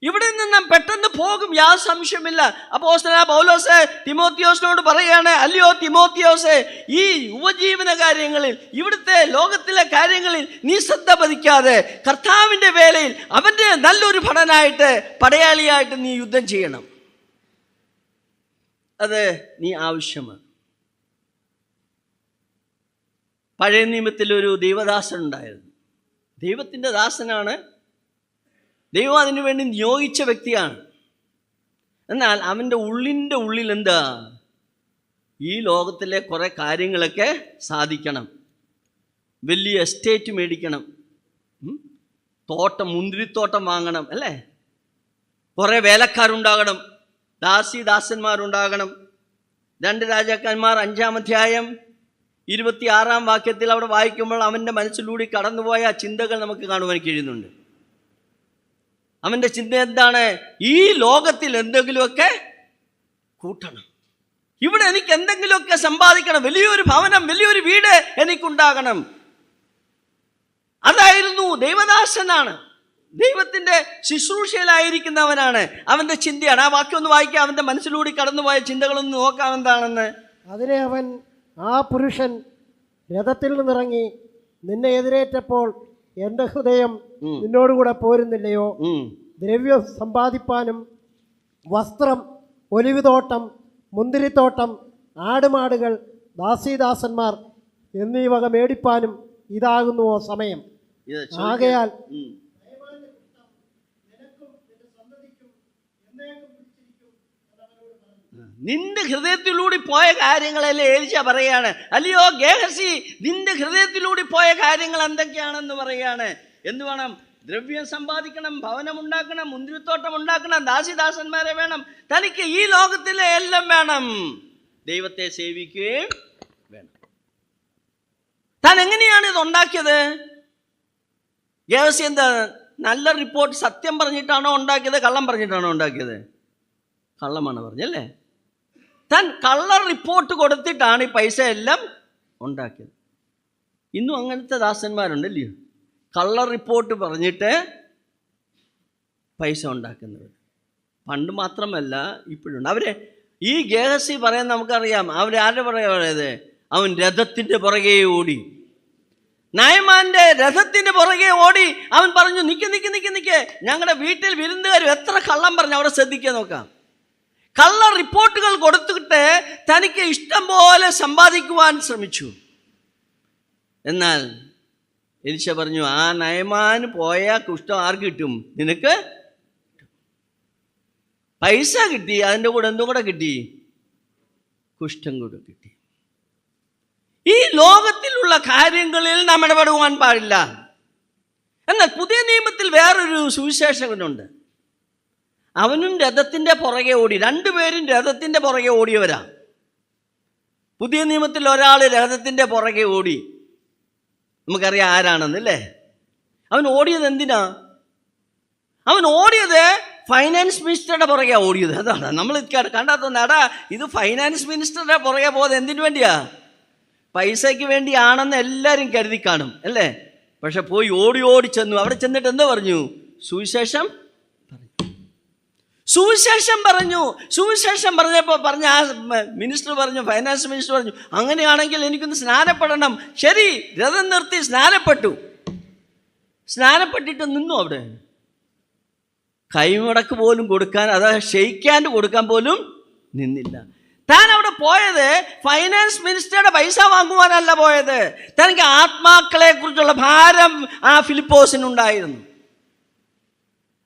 ഇവിടെ നിന്ന് നാം പെട്ടെന്ന് പോകും, യാതൊരു സംശയമില്ല. അപ്പോസ്തലനായ പൗലോസ് തിമോത്തിയോസിനോട് പറയുകയാണ്, അല്ലയോ തിമോത്തിയോസേ, ഈ ഉപജീവന കാര്യങ്ങളിൽ, ഇവിടുത്തെ ലോകത്തിലെ കാര്യങ്ങളിൽ നീ ശ്രദ്ധ പതിക്കാതെ കർത്താവിൻ്റെ വേലയിൽ അവൻ്റെ നല്ലൊരു ഭടനായിട്ട്, പടയാളിയായിട്ട് നീ യുദ്ധം ചെയ്യണം. അത് നീ ആവശ്യമാണ്. പഴയ നിയമത്തിൽ ഒരു ദൈവദാസൻ ഉണ്ടായിരുന്നു. ദൈവത്തിൻ്റെ ദാസനാണ്, ദൈവം അതിനു വേണ്ടി നിയോഗിച്ച വ്യക്തിയാണ്. എന്നാൽ അവൻ്റെ ഉള്ളിൽ എന്താ? ഈ ലോകത്തിലെ കുറേ കാര്യങ്ങളൊക്കെ സാധിക്കണം, വലിയ എസ്റ്റേറ്റ് മേടിക്കണം, മുന്തിരിത്തോട്ടം വാങ്ങണം, അല്ലേ? കുറേ വേലക്കാരുണ്ടാകണം, ദാസന്മാരുണ്ടാകണം. 2 രാജാക്കന്മാർ 5-ാം അധ്യായം 26-ാം വാക്യത്തിൽ അവിടെ വായിക്കുമ്പോൾ അവൻ്റെ മനസ്സിലൂടെ കടന്നുപോയ ചിന്തകൾ നമുക്ക് കാണുവാൻ കഴിയുന്നുണ്ട്. അവൻ്റെ ചിന്ത എന്താണ്? ഈ ലോകത്തിൽ എന്തെങ്കിലുമൊക്കെ കൂട്ടണം, ഇവിടെ എനിക്ക് എന്തെങ്കിലുമൊക്കെ സമ്പാദിക്കണം, വലിയൊരു ഭവനം, വലിയൊരു വീട് എനിക്കുണ്ടാകണം. അതായിരുന്നു ദൈവദാസനാണ്, ദൈവത്തിൻ്റെ ശുശ്രൂഷയിലായിരിക്കുന്നവനാണ്, അവൻ്റെ ചിന്തയാണ്. ആ വാക്യം ഒന്ന് വായിക്കാം, അവൻ്റെ മനസ്സിലൂടെ കടന്നുപോയ ചിന്തകളൊന്ന് നോക്കാം എന്താണെന്ന്. അതിനെ അവൻ, ആ പുരുഷൻ രഥത്തിൽ നിന്നിറങ്ങി നിന്നെ എതിരേറ്റപ്പോൾ എൻ്റെ ഹൃദയം നിന്നോടുകൂടെ പോരുന്നില്ലയോ? ദ്രവ്യം സമ്പാദിപ്പാനും വസ്ത്രം, ഒലിവുതോട്ടം, മുന്തിരിത്തോട്ടം, ആടുമാടുകൾ, ദാസീദാസന്മാർ എന്നീ വക മേടിപ്പാനും ഇതാകുന്നുവോ സമയം? ആകയാൽ നിന്റെ ഹൃദയത്തിലൂടെ പോയ കാര്യങ്ങളല്ലേ എലീശ പറയാണ്. അല്ലയോ ഗേഹസി, നിന്റെ ഹൃദയത്തിലൂടെ പോയ കാര്യങ്ങൾ എന്തൊക്കെയാണെന്ന് പറയാണ്. എന്ത് വേണം? ദ്രവ്യം സമ്പാദിക്കണം, ഭവനം ഉണ്ടാക്കണം, മുന്തിരിത്തോട്ടം ഉണ്ടാക്കണം, ദാസിദാസന്മാരെ വേണം, തനിക്ക് ഈ ലോകത്തിലെ എല്ലാം വേണം, ദൈവത്തെ സേവിക്കുകയും വേണം. താൻ എങ്ങനെയാണ് ഇത് ഉണ്ടാക്കിയത്? ഗേഹസി എന്താ നല്ല റിപ്പോർട്ട് സത്യം പറഞ്ഞിട്ടാണോ ഉണ്ടാക്കിയത്, കള്ളം പറഞ്ഞിട്ടാണോ ഉണ്ടാക്കിയത്? കള്ളമാണ് പറഞ്ഞല്ലേ. താൻ കള്ള റിപ്പോർട്ട് കൊടുത്തിട്ടാണ് ഈ പൈസ എല്ലാം ഉണ്ടാക്കിയത്. ഇന്നും അങ്ങനത്തെ ദാസന്മാരുണ്ടല്ലോ, കള്ള റിപ്പോർട്ട് പറഞ്ഞിട്ട് പൈസ ഉണ്ടാക്കുന്നവർ. പണ്ട് മാത്രമല്ല ഇപ്പോഴുണ്ട്. അവരെ ഈ ഗേഹസി പറയാൻ നമുക്കറിയാം. അവരാരുടെ പറയുന്നത്? അവൻ രഥത്തിൻ്റെ പുറകെ ഓടി, നയമാൻ്റെ രഥത്തിൻ്റെ പുറകെ ഓടി. അവൻ പറഞ്ഞു, നിക്ക്, ഞങ്ങളുടെ വീട്ടിൽ വിരുന്നുകാർ എത്ര കള്ളം പറഞ്ഞു, അവിടെ ശ്രദ്ധിക്കാൻ നോക്കാം. കള്ള റിപ്പോർട്ടുകൾ കൊടുത്തിട്ട് തനിക്ക് ഇഷ്ടം പോലെ സമ്പാദിക്കുവാൻ ശ്രമിച്ചു. എന്നാൽ എലീശ പറഞ്ഞു, ആ നയമാൻ പോയ കുഷ്ഠം ആർക്ക് കിട്ടും? നിനക്ക്. പൈസ കിട്ടി, അതിൻ്റെ കൂടെ എന്തും കൂടെ കിട്ടി? കുഷ്ഠം കൂടെ കിട്ടി. ഈ ലോകത്തിലുള്ള കാര്യങ്ങളിൽ നാം ഇടപെടുവാൻ പാടില്ല. എന്നാൽ പുതിയ നിയമത്തിൽ വേറൊരു സുവിശേഷകനുണ്ട്. അവനും രഥത്തിൻ്റെ പുറകെ ഓടി. രണ്ടുപേരും രഥത്തിൻ്റെ പുറകെ ഓടിയവരാ. പുതിയ നിയമത്തിൽ ഒരാൾ രഥത്തിൻ്റെ പുറകെ ഓടി. നമുക്കറിയാം ആരാണെന്നല്ലേ. അവൻ ഓടിയത് എന്തിനാ? അവൻ ഓടിയത് ഫൈനാൻസ് മിനിസ്റ്ററുടെ പുറകെ ഓടിയത്. അതാണ് നമ്മൾ കണ്ടാത്തോണ്ട്. എടാ, ഇത് ഫൈനാൻസ് മിനിസ്റ്ററുടെ പുറകെ പോകുന്നത് എന്തിനു വേണ്ടിയാ? പൈസയ്ക്ക് വേണ്ടിയാണെന്ന് എല്ലാവരും കരുതി കാണും അല്ലേ. പക്ഷെ പോയി ഓടി ഓടി ചെന്നു. അവിടെ ചെന്നിട്ട് എന്താ പറഞ്ഞു? സുവിശേഷം പറഞ്ഞു. സുവിശേഷം പറഞ്ഞപ്പോൾ ആ മിനിസ്റ്റർ പറഞ്ഞു, ഫൈനാൻസ് മിനിസ്റ്റർ പറഞ്ഞു, അങ്ങനെയാണെങ്കിൽ എനിക്കൊന്ന് സ്നാനപ്പെടണം. ശരി, രഥം നിർത്തി സ്നാനപ്പെട്ടു. സ്നാനപ്പെട്ടിട്ട് നിന്നു. അവിടെ കൈമുടക്ക് പോലും കൊടുക്കാൻ, അതായത് ഷെയ്ക്കാൻഡ് കൊടുക്കാൻ പോലും നിന്നില്ല. താൻ അവിടെ പോയത് ഫൈനാൻസ് മിനിസ്റ്ററുടെ പൈസ വാങ്ങുവാനല്ല പോയത്. തനിക്ക് ആത്മാക്കളെ കുറിച്ചുള്ള ഭാരം ആ ഫിലിപ്പോസിനുണ്ടായിരുന്നു.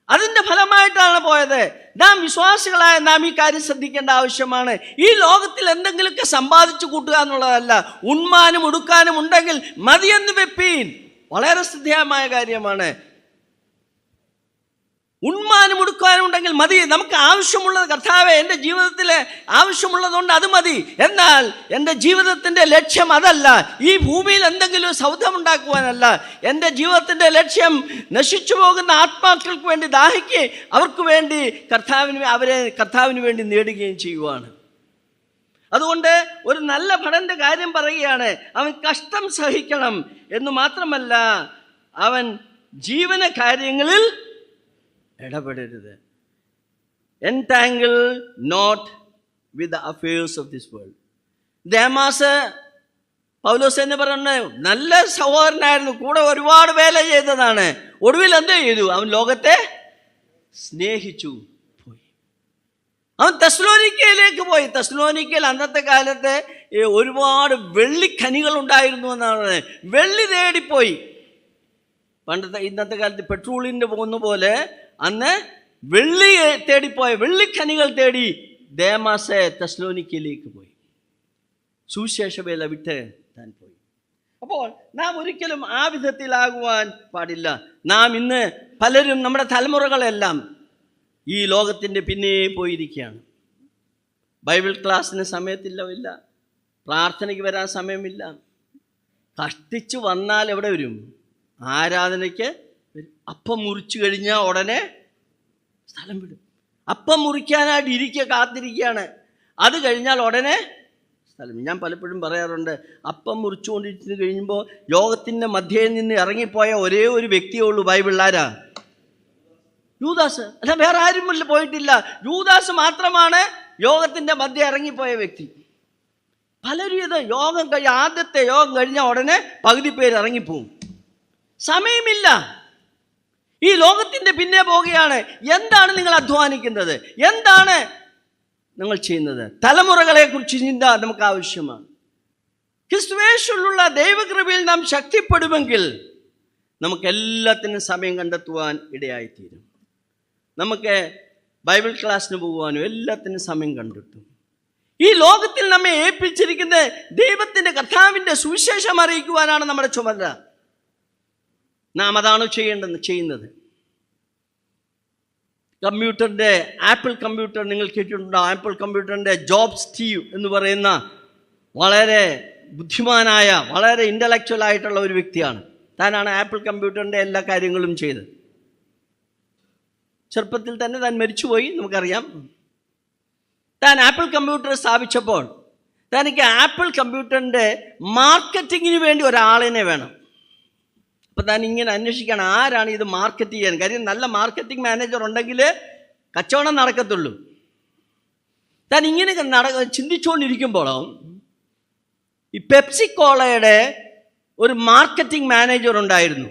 അതിൻ്റെ ഫലമായിട്ടാണ് പോയത്. നാം വിശ്വാസികളായ നാം ഈ കാര്യം ശ്രദ്ധിക്കേണ്ട ആവശ്യമാണ്. ഈ ലോകത്തിൽ എന്തെങ്കിലുമൊക്കെ സമ്പാദിച്ചു കൂട്ടുക എന്നുള്ളതല്ല. ഉണ്മാനും ഉടുക്കാനും ഉണ്ടെങ്കിൽ മതിയെന്ന് വെപ്പീൻ. വളരെ ശ്രദ്ധേയമായ കാര്യമാണ്. ഉണ്മാനും ഉടുക്കാനും ഉണ്ടെങ്കിൽ മതി. നമുക്ക് ആവശ്യമുള്ളത്, കർത്താവേ എൻ്റെ ജീവിതത്തിൽ ആവശ്യമുള്ളതുകൊണ്ട് അത് മതി. എന്നാൽ എൻ്റെ ജീവിതത്തിൻ്റെ ലക്ഷ്യം അതല്ല. ഈ ഭൂമിയിൽ എന്തെങ്കിലും സൗധമുണ്ടാക്കുവാനല്ല. എൻ്റെ ജീവിതത്തിൻ്റെ ലക്ഷ്യം നശിച്ചു പോകുന്ന ആത്മാക്കൾക്ക് വേണ്ടി ദാഹിക്കുകയും അവർക്ക് വേണ്ടി കർത്താവിന് വേണ്ടി നേടുകയും ചെയ്യുവാണ്. അതുകൊണ്ട് ഒരു നല്ല ഭടന്റെ കാര്യം പറയുകയാണ്. അവൻ കഷ്ടം സഹിക്കണം എന്ന് മാത്രമല്ല, അവൻ ജീവന കാര്യങ്ങളിൽ ഇടപെടരുത്. Entangle not with the affairs of this world. Demas Paulose എന്ന് പറയുന്നത് നല്ല സഹോദരനായിരുന്നു, കൂടെ ഒരുപാട് വേല ചെയ്തതാണ്. ഒടുവിൽ എന്ത് ചെയ്തു? അവൻ ലോകത്തെ സ്നേഹിച്ചു പോയി. അവൻ തെസ്സലോനിക്കയിലേക്ക് പോയി. തെസ്സലോനിക്കയിൽ അന്നത്തെ കാലത്ത് ഒരുപാട് വെള്ളിഖനികൾ ഉണ്ടായിരുന്നു എന്നാണ്. വെള്ളി തേടിപ്പോയി. ഇന്നത്തെ കാലത്ത് പെട്രോളിൻ്റെ പോകുന്ന പോലെ അന്ന് വെള്ളി തേടിപ്പോയ, വെള്ളിഖനികൾ തേടി ദേമാസ് തെസ്സലോനിക്കയിലേക്ക് പോയി. സുവിശേഷ വേല വിട്ട് താൻ പോയി. അപ്പോൾ നാം ഒരിക്കലും ആ വിധത്തിലാകുവാൻ പാടില്ല. നാം ഇന്ന് പലരും, നമ്മുടെ തലമുറകളെല്ലാം ഈ ലോകത്തിൻ്റെ പിന്നെ പോയിരിക്കുകയാണ്. ബൈബിൾ ക്ലാസ്സിന് സമയത്തില്ല, പ്രാർത്ഥനയ്ക്ക് വരാൻ സമയമില്ല. കഷ്ടിച്ച് വന്നാൽ എവിടെ വരും? ആരാധനയ്ക്ക് വരും. അപ്പം മുറിച്ചു കഴിഞ്ഞാൽ ഉടനെ സ്ഥലം വിടും. അപ്പം മുറിക്കാനായിട്ട് കാത്തിരിക്കുകയാണ്. അത് കഴിഞ്ഞാൽ ഉടനെ സ്ഥലം. ഞാൻ പലപ്പോഴും പറയാറുണ്ട്, അപ്പം മുറിച്ചുകൊണ്ടിരുന്ന് കഴിയുമ്പോൾ യോഗത്തിൻ്റെ മധ്യയിൽ നിന്ന് ഇറങ്ങിപ്പോയ ഒരേ ഒരു വ്യക്തിയേ ഉള്ളൂ ബൈബിളിലാരാ? യൂദാസ്. അല്ല, വേറെ ആരും പോയിട്ടില്ല. യൂദാസ് മാത്രമാണ് യോഗത്തിൻ്റെ മധ്യ ഇറങ്ങിപ്പോയ വ്യക്തി. പലരും ഇത് ആദ്യത്തെ യോഗം കഴിഞ്ഞാൽ ഉടനെ പകുതി പേര് ഇറങ്ങിപ്പോവും. സമയമില്ല. ഈ ലോകത്തിൻ്റെ പിന്നെ പോവുകയാണ്. എന്താണ് നിങ്ങൾ അധ്വാനിക്കുന്നത്? എന്താണ് നിങ്ങൾ ചെയ്യുന്നത്? തലമുറകളെ കുറിച്ച് ചിന്ത നമുക്ക് ആവശ്യമാണ്. ക്രിസ്തുവേശുള്ള ദൈവകൃപയിൽ നാം ശക്തിപ്പെടുമെങ്കിൽ നമുക്ക് എല്ലാത്തിനും സമയം കണ്ടെത്തുവാൻ ഇടയായിത്തീരും. നമുക്ക് ബൈബിൾ ക്ലാസ്സിന് പോകുവാനും എല്ലാത്തിനും സമയം കണ്ടെത്തും. ഈ ലോകത്തിൽ നമ്മെ ഏൽപ്പിച്ചിരിക്കുന്ന ദൈവത്തിൻ്റെ കർത്താവിൻ്റെ സുവിശേഷം അറിയിക്കുവാനാണ് നമ്മുടെ ചുമതല. നാം അതാണ് ചെയ്യുന്നത്. കമ്പ്യൂട്ടറിൻ്റെ ആപ്പിൾ കമ്പ്യൂട്ടർ നിങ്ങൾ കേട്ടിട്ടുണ്ടോ? ആപ്പിൾ കമ്പ്യൂട്ടറിൻ്റെ ജോബ് സ്റ്റീവ് എന്ന് പറയുന്ന വളരെ ബുദ്ധിമാനായ, വളരെ ഇൻ്റലക്ച്വൽ ആയിട്ടുള്ള ഒരു വ്യക്തിയാണ്. താനാണ് ആപ്പിൾ കമ്പ്യൂട്ടറിൻ്റെ എല്ലാ കാര്യങ്ങളും ചെയ്തത്. ചെറുപ്പത്തിൽ തന്നെ താൻ മരിച്ചുപോയി, നമുക്കറിയാം. താൻ ആപ്പിൾ കമ്പ്യൂട്ടർ സ്ഥാപിച്ചപ്പോൾ തനിക്ക് ആപ്പിൾ കമ്പ്യൂട്ടറിൻ്റെ മാർക്കറ്റിങ്ങിന് വേണ്ടി ഒരാളിനെ വേണം. അപ്പം താൻ ഇങ്ങനെ അന്വേഷിക്കണം, ആരാണ് ഇത് മാർക്കറ്റ് ചെയ്യാൻ. കാര്യം നല്ല മാർക്കറ്റിംഗ് മാനേജർ ഉണ്ടെങ്കിൽ കച്ചവടം നടക്കത്തുള്ളൂ. താൻ ഇങ്ങനെ ചിന്തിച്ചുകൊണ്ടിരിക്കുമ്പോഴോ ഈ പെപ്സിക്കോളയുടെ ഒരു മാർക്കറ്റിംഗ് മാനേജർ ഉണ്ടായിരുന്നു.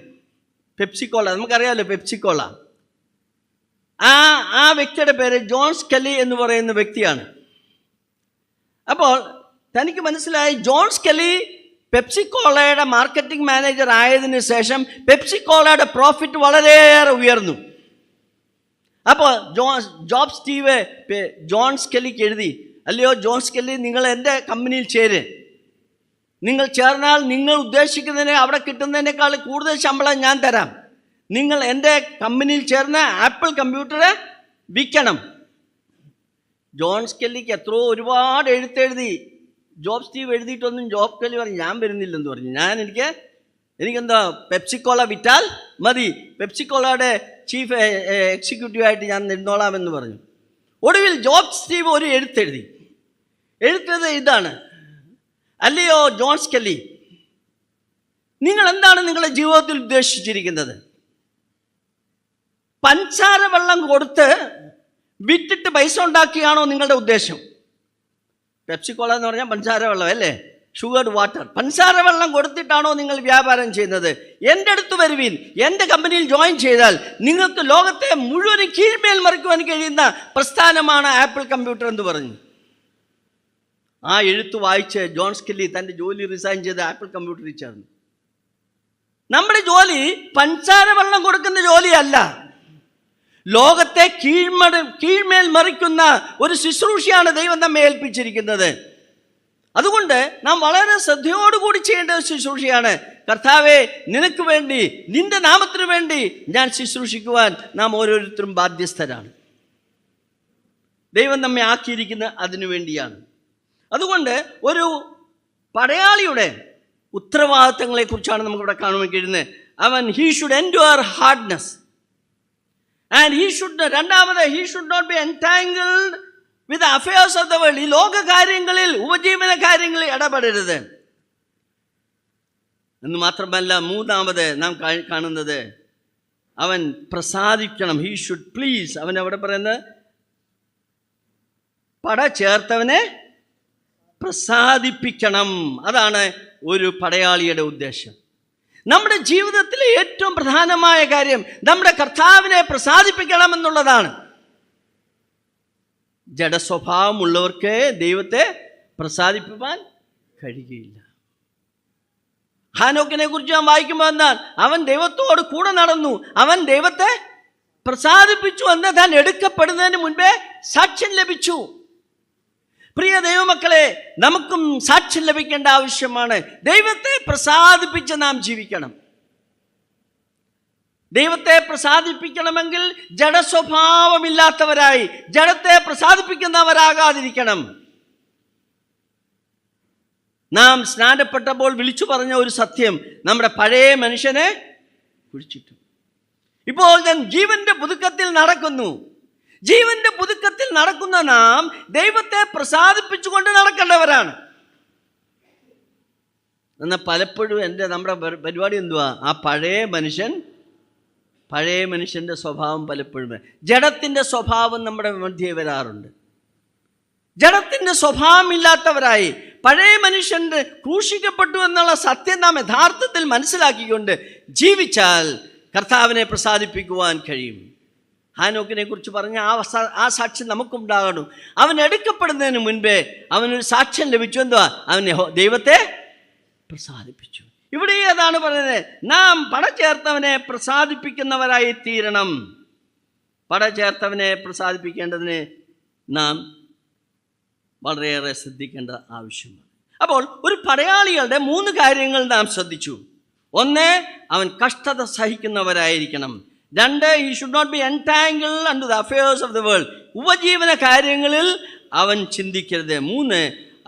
പെപ്സിക്കോള, നമുക്കറിയാമല്ലോ പെപ്സിക്കോള. ആ വ്യക്തിയുടെ പേര് ജോൺ സ്കെല്ലി എന്ന് പറയുന്ന വ്യക്തിയാണ്. അപ്പോൾ തനിക്ക് മനസ്സിലായി, ജോൺ സ്കെല്ലി പെപ്സിക്കോളയുടെ മാർക്കറ്റിംഗ് മാനേജർ ആയതിനു ശേഷം പെപ്സിക്കോളയുടെ പ്രോഫിറ്റ് വളരെയേറെ ഉയർന്നു. അപ്പോൾ ജോബ് സ്റ്റീവ് ജോൺ സ്കെല്ലിക്ക് എഴുതി, അല്ലയോ ജോൺ സ്കെല്ലി, നിങ്ങൾ എൻ്റെ കമ്പനിയിൽ ചേര്. നിങ്ങൾ ചേർന്നാൽ നിങ്ങൾ ഉദ്ദേശിക്കുന്നതിന് അവിടെ കിട്ടുന്നതിനേക്കാൾ കൂടുതൽ ശമ്പളം ഞാൻ തരാം. നിങ്ങൾ എൻ്റെ കമ്പനിയിൽ ചേർന്ന് ആപ്പിൾ കമ്പ്യൂട്ടർ വിൽക്കണം. ജോൺ സ്കെല്ലിക്ക് ഒരുപാട് എഴുത്തെഴുതി. ജോബ് സ്റ്റീവ് എഴുതിയിട്ടൊന്നും ജോബ് സ്കെല്ലി പറഞ്ഞു ഞാൻ വരുന്നില്ലെന്ന് പറഞ്ഞു. എനിക്കെന്താ പെപ്സിക്കോള വിറ്റാൽ മതി, പെപ്സിക്കോളയുടെ ചീഫ് എക്സിക്യൂട്ടീവായിട്ട് ഞാൻ നിന്നോളാമെന്ന് പറഞ്ഞു. ഒടുവിൽ ജോബ് സ്റ്റീവ് ഒരു എഴുത്തെഴുതി ഇതാണ്, അല്ലയോ ജോൺ സ്കെല്ലി, നിങ്ങൾ എന്താണ് നിങ്ങളുടെ ജീവിതത്തിൽ ഉദ്ദേശിച്ചിരിക്കുന്നത്? പഞ്ചസാര വെള്ളം കൊടുത്ത് വിറ്റിട്ട് പൈസ ഉണ്ടാക്കിയാണോ നിങ്ങളുടെ ഉദ്ദേശം? പെപ്സിക്കോള എന്ന് പറഞ്ഞാൽ പഞ്ചസാര വെള്ളം അല്ലേ, ഷുഗർഡ് വാട്ടർ. പഞ്ചസാര വെള്ളം കൊടുത്തിട്ടാണോ നിങ്ങൾ വ്യാപാരം ചെയ്യുന്നത്? എൻ്റെ അടുത്ത് വരുവീൻ, എൻ്റെ കമ്പനിയിൽ ജോയിൻ ചെയ്താൽ നിങ്ങൾക്ക് ലോകത്തെ മുഴുവനും കീഴ്മേൽ മറിക്കുവാൻ കഴിയുന്ന പ്രസ്ഥാനമാണ് ആപ്പിൾ കമ്പ്യൂട്ടർ എന്ന് പറഞ്ഞു. ആ എഴുത്ത് വായിച്ച് ജോൺ സ്കെല്ലി തൻ്റെ ജോലി റിസൈൻ ചെയ്ത് ആപ്പിൾ കമ്പ്യൂട്ടറിൽ ചേർന്നു. നമ്മുടെ ജോലി പഞ്ചസാര വെള്ളം കൊടുക്കുന്ന ജോലിയല്ല, ലോകത്തെ കീഴ്മേൽ മറിക്കുന്ന ഒരു ശുശ്രൂഷയാണ് ദൈവം നമ്മെ ഏൽപ്പിച്ചിരിക്കുന്നത്. അതുകൊണ്ട് നാം വളരെ ശ്രദ്ധയോടുകൂടി ചെയ്യേണ്ട ഒരു ശുശ്രൂഷയാണ്. കർത്താവേ, നിനക്ക് വേണ്ടി, നിന്റെ നാമത്തിന് വേണ്ടി ഞാൻ ശുശ്രൂഷിക്കുവാൻ നാം ഓരോരുത്തരും ബാധ്യസ്ഥരാണ്. ദൈവം നമ്മെ ആക്കിയിരിക്കുന്ന അതിനു വേണ്ടിയാണ്. അതുകൊണ്ട് ഒരു പടയാളിയുടെ ഉത്തരവാദിത്തങ്ങളെക്കുറിച്ചാണ് നമുക്കിവിടെ കാണുവാൻ കഴിയുന്നത്. he should endure hardness and he should not be entangled with the affairs of the world. ഈ ലോക കാര്യങ്ങളിൽ, ഉപജീവന കാര്യങ്ങളിൽ ഇടപെടരുത് എന്ന് മാത്രമല്ല, മൂന്നാമത് നാം കാണുന്നത് അവൻ പ്രസാദിക്കണം. he should please. അവൻ അവിടെ പറയുന്നത് പട ചേർത്തവനെ പ്രസാദിപ്പിക്കണം. അതാണ് ഒരു പടയാളിയുടെ ഉദ്ദേശം. നമ്മുടെ ജീവിതത്തിലെ ഏറ്റവും പ്രധാനമായ കാര്യം നമ്മുടെ കർത്താവിനെ പ്രസാദിപ്പിക്കണം എന്നുള്ളതാണ്. ജഡസ്വഭാവമുള്ളവർക്ക് ദൈവത്തെ പ്രസാദിപ്പിക്കാൻ കഴിയുകയില്ല. ഹാനോക്കിനെ കുറിച്ച് ഞാൻ വായിക്കുമ്പോൾ എന്നാൽ അവൻ ദൈവത്തോട് കൂടെ നടന്നു, അവൻ ദൈവത്തെ പ്രസാദിപ്പിച്ചു എന്ന് താൻ എടുക്കപ്പെടുന്നതിന് മുൻപേ സാക്ഷ്യം ലഭിച്ചു. പ്രിയ ദൈവമക്കളെ, നമുക്കും സാക്ഷ്യം ലഭിക്കേണ്ട ആവശ്യമാണ്. ദൈവത്തെ പ്രസാദിപ്പിച്ച് നാം ജീവിക്കണം. ദൈവത്തെ പ്രസാദിപ്പിക്കണമെങ്കിൽ ജഡസ്വഭാവമില്ലാത്തവരായി, ജഡത്തെ പ്രസാദിപ്പിക്കുന്നവരാകാതിരിക്കണം. നാം സ്നാനപ്പെട്ടപ്പോൾ വിളിച്ചു പറഞ്ഞ ഒരു സത്യം നമ്മുടെ പഴയ മനുഷ്യനെ കുഴിച്ചിട്ടു. ഇപ്പോൾ ഞാൻ ജീവന്റെ പുതുക്കത്തിൽ നടക്കുന്നു. ജീവന്റെ പുതുക്കത്തിൽ നടക്കുന്ന നാം ദൈവത്തെ പ്രസാദിപ്പിച്ചുകൊണ്ട് നടക്കേണ്ടവരാണ്. എന്നാൽ പലപ്പോഴും നമ്മുടെ പരിപാടി എന്തുവാ? ആ പഴയ മനുഷ്യൻ്റെ സ്വഭാവം പലപ്പോഴും ജഡത്തിൻ്റെ സ്വഭാവം നമ്മുടെ മധ്യേ വരാറുണ്ട്. ജഡത്തിൻ്റെ സ്വഭാവമില്ലാത്തവരായി പഴയ മനുഷ്യൻ്റെ ക്രൂശിക്കപ്പെട്ടു എന്നുള്ള സത്യം നാം യഥാർത്ഥത്തിൽ മനസ്സിലാക്കിക്കൊണ്ട് ജീവിച്ചാൽ കർത്താവിനെ പ്രസാദിപ്പിക്കുവാൻ കഴിയും. ഹാനോക്കിനെ കുറിച്ച് പറഞ്ഞ ആ സാക്ഷ്യം നമുക്കുണ്ടാകണം. അവൻ എടുക്കപ്പെടുന്നതിന് മുൻപേ അവനൊരു സാക്ഷ്യം ലഭിച്ചു. എന്തുവാ? അവനെ ദൈവത്തെ പ്രസാദിപ്പിച്ചു. ഇവിടെ അതാണ് പറയുന്നത്, നാം പട ചേർത്തവനെ പ്രസാദിപ്പിക്കുന്നവരായി തീരണം. പട ചേർത്തവനെ പ്രസാദിപ്പിക്കേണ്ടതിന് നാം വളരെയേറെ ശ്രദ്ധിക്കേണ്ട ആവശ്യമാണ്. അപ്പോൾ ഒരു പടയാളികളുടെ 3 കാര്യങ്ങൾ നാം ശ്രദ്ധിച്ചു. 1, അവൻ കഷ്ടത സഹിക്കുന്നവരായിരിക്കണം. 2, he should not be entangled under the affairs of the world. ഉപജീവന കാര്യങ്ങളിൽ അവൻ ചിന്തിക്കരുത്. 3,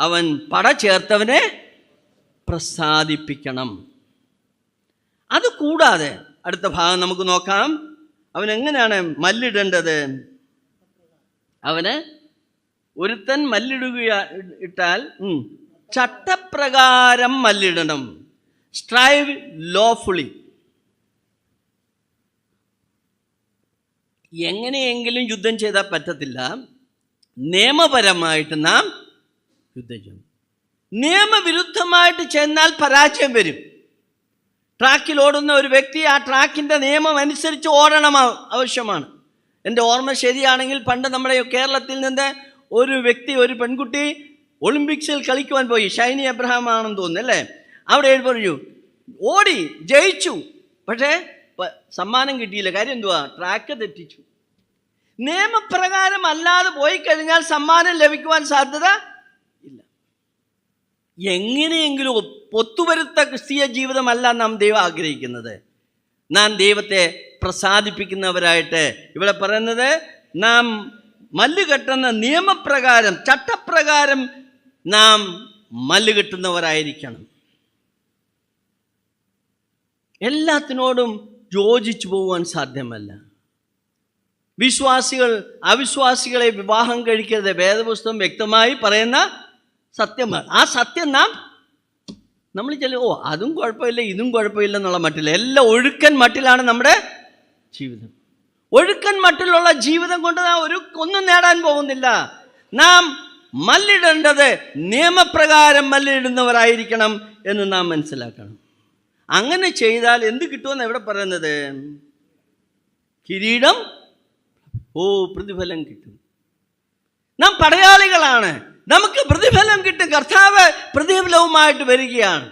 അവൻ പട ചേർത്തവനെ പ്രസാദിപ്പിക്കണം. അതുകൂടാതെ അടുത്ത ഭാഗം നമുക്ക് നോക്കാം. അവൻ എങ്ങനെയാണ് മല്ലിടേണ്ടത്? അവന് ഒരുത്തൻ ഇട്ടാൽ ചട്ടപ്രകാരം മല്ലിടണം. Strive lawfully. എങ്ങനെയെങ്കിലും യുദ്ധം ചെയ്താൽ പറ്റത്തില്ല. നിയമപരമായിട്ട് നാം യുദ്ധം ചെയ്യണം. നിയമവിരുദ്ധമായിട്ട് ചെന്നാൽ പരാജയം വരും. ട്രാക്കിൽ ഓടുന്ന ഒരു വ്യക്തി ആ ട്രാക്കിൻ്റെ നിയമം അനുസരിച്ച് ഓടണം ആവശ്യമാണ്. എൻ്റെ ഓർമ്മ ശരിയാണെങ്കിൽ പണ്ട് നമ്മുടെ കേരളത്തിൽ നിന്ന് ഒരു പെൺകുട്ടി ഒളിമ്പിക്സിൽ കളിക്കുവാൻ പോയി. ഷൈനി എബ്രഹാം ആണെന്ന് തോന്നുന്നു അല്ലേ? അവിടെ പറഞ്ഞു ഓടി ജയിച്ചു, പക്ഷേ സമ്മാനം കിട്ടിയില്ല. കാര്യം എന്തുവാ? ട്രാക്ക് തെറ്റിച്ചു. നിയമപ്രകാരം അല്ലാതെ പോയി കഴിഞ്ഞാൽ സമ്മാനം ലഭിക്കുവാൻ സാധ്യത ഇല്ല. എങ്ങനെയെങ്കിലും ഒത്തുവരുത്ത ക്രിസ്തീയ ജീവിതമല്ല നാം ദൈവം ആഗ്രഹിക്കുന്നത്. നാം ദൈവത്തെ പ്രസാദിപ്പിക്കുന്നവരായിട്ട് ഇവിടെ പറയുന്നത്, നാം മല്ലുകെട്ടുന്ന നിയമപ്രകാരം, ചട്ടപ്രകാരം നാം മല്ലുകെട്ടുന്നവരായിരിക്കണം. എല്ലാത്തിനോടും യോജിച്ചു പോകാൻ സാധ്യമല്ല. വിശ്വാസികൾ അവിശ്വാസികളെ വിവാഹം കഴിക്കരുത്. വേദപുസ്തകം വ്യക്തമായി പറയുന്ന സത്യമാണ്. ആ സത്യം നമ്മൾ അതും കുഴപ്പമില്ല ഇതും കുഴപ്പമില്ല എന്നുള്ള മട്ടില്ല. എല്ലാം ഒഴുക്കൻ മട്ടിലാണ് നമ്മുടെ ജീവിതം. ഒഴുക്കൻ മട്ടിലുള്ള ജീവിതം കൊണ്ട് നാം ഒന്നും നേടാൻ പോകുന്നില്ല. നാം മല്ലിടേണ്ടത് നിയമപ്രകാരം മല്ലിടുന്നവരായിരിക്കണം എന്ന് നാം മനസ്സിലാക്കണം. അങ്ങനെ ചെയ്താൽ എന്ത് കിട്ടുമെന്ന് എവിടെ പറയുന്നത്? കിരീടം, പ്രതിഫലം കിട്ടും. നാം പടയാളികളാണ്, നമുക്ക് പ്രതിഫലം കിട്ടും. കർത്താവ് പ്രതിഫലവുമായിട്ട് വരികയാണ്.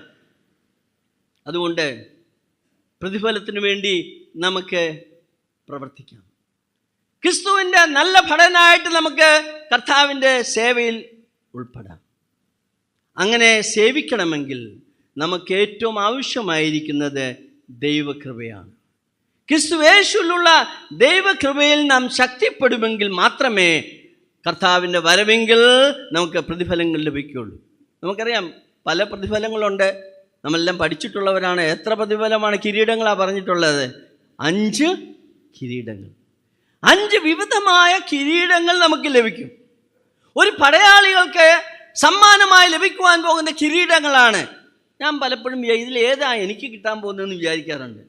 അതുകൊണ്ട് പ്രതിഫലത്തിന് വേണ്ടി നമുക്ക് പ്രവർത്തിക്കാം. ക്രിസ്തുവിൻ്റെ നല്ല ഭടനായിട്ട് നമുക്ക് കർത്താവിൻ്റെ സേവയിൽ ഉൾപ്പെടാം. അങ്ങനെ സേവിക്കണമെങ്കിൽ നമുക്ക് ഏറ്റവും ആവശ്യമായിരിക്കുന്നത് ദൈവകൃപയാണ്. ക്രിസ്തുയേശുവിലുള്ള ദൈവകൃപയിൽ നാം ശക്തിപ്പെടുമെങ്കിൽ മാത്രമേ കർത്താവിൻ്റെ വരവെങ്കിൽ നമുക്ക് പ്രതിഫലങ്ങൾ ലഭിക്കുകയുള്ളൂ. നമുക്കറിയാം പല പ്രതിഫലങ്ങളുണ്ട്, നമ്മളെല്ലാം പഠിച്ചിട്ടുള്ളവരാണ്. എത്ര പ്രതിഫലമാണ്? കിരീടങ്ങളാണ് പറഞ്ഞിട്ടുള്ളത്. 5 കിരീടങ്ങൾ, 5 വിവിധമായ കിരീടങ്ങൾ നമുക്ക് ലഭിക്കും. ഒരു പടയാളികൾക്ക് സമ്മാനമായി ലഭിക്കുവാൻ പോകുന്ന കിരീടങ്ങളാണ്. ഞാൻ പലപ്പോഴും ഇതിൽ ഏതാ എനിക്ക് കിട്ടാൻ പോകുന്നതെന്ന് വിചാരിക്കാറുണ്ട്.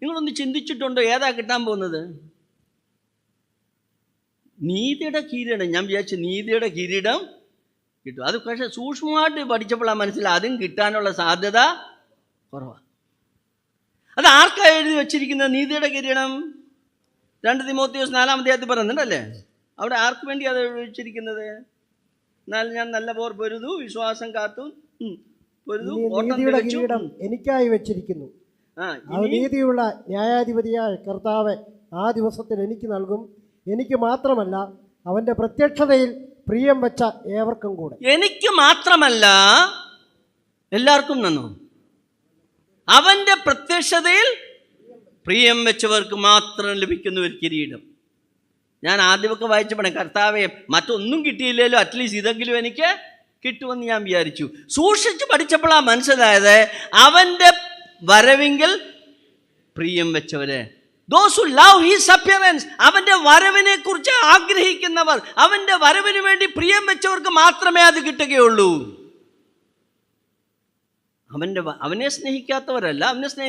നിങ്ങളൊന്ന് ചിന്തിച്ചിട്ടുണ്ടോ ഏതാ കിട്ടാൻ പോകുന്നത്? നീതിയുടെ കിരീടം. ഞാൻ വിചാരിച്ചു നീതിയുടെ കിരീടം കിട്ടും. അത് പക്ഷേ സൂക്ഷ്മമായിട്ട് പഠിച്ചപ്പോഴാണ് മനസ്സിലായി അതും കിട്ടാനുള്ള സാധ്യത കുറവാണ്. അത് ആർക്കാ എഴുതി വെച്ചിരിക്കുന്നത്? നീതിയുടെ കിരീടം 2 തിമോത്തിയോസ് 4-ാം അധ്യായത്തിൽ പറയുന്നുണ്ടല്ലേ? അവിടെ ആർക്ക് വേണ്ടി അത് വെച്ചിരിക്കുന്നത്? എന്നാൽ ഞാൻ നല്ല പോർ പൊരുതു, വിശ്വാസം കാത്തു പൊരുതു, നീതിയുടെ കിരീടം എനിക്കായി വെച്ചിരിക്കുന്നു. നീതിയുള്ള ന്യായാധിപതിയായ കർത്താവ് ആ ദിവസത്തിൽ എനിക്ക് നൽകും. എനിക്ക് മാത്രമല്ല, അവൻ്റെ പ്രത്യക്ഷതയിൽ പ്രിയം വെച്ച ഏവർക്കും കൂടെ. എനിക്ക് മാത്രമല്ല, എല്ലാവർക്കും നന്നോ? അവൻ്റെ പ്രത്യക്ഷതയിൽ പ്രിയം വെച്ചവർക്ക് മാത്രം ലഭിക്കുന്ന ഒരു കിരീടം. ഞാൻ ആദ്യമൊക്കെ വായിച്ചപ്പോഴേ കർത്താവെ മറ്റൊന്നും കിട്ടിയില്ലല്ലോ, അറ്റ്ലീസ്റ്റ് ഇതെങ്കിലും എനിക്ക് കിട്ടുമെന്ന് ഞാൻ വിചാരിച്ചു. സൂക്ഷിച്ച് പഠിച്ചപ്പോഴാണ് മനസ്സിലായത് അവൻ്റെ വരവെങ്കിൽ പ്രിയം വെച്ചവരെ, those who love his appearance, അവൻ്റെ വരവിനെ കുറിച്ച് ആഗ്രഹിക്കുന്നവർ, അവൻ്റെ വരവിന് വേണ്ടി പ്രിയം വെച്ചവർക്ക് മാത്രമേ അത് കിട്ടുകയുള്ളൂ. അവനെ സ്നേഹിക്കാത്തവരല്ല,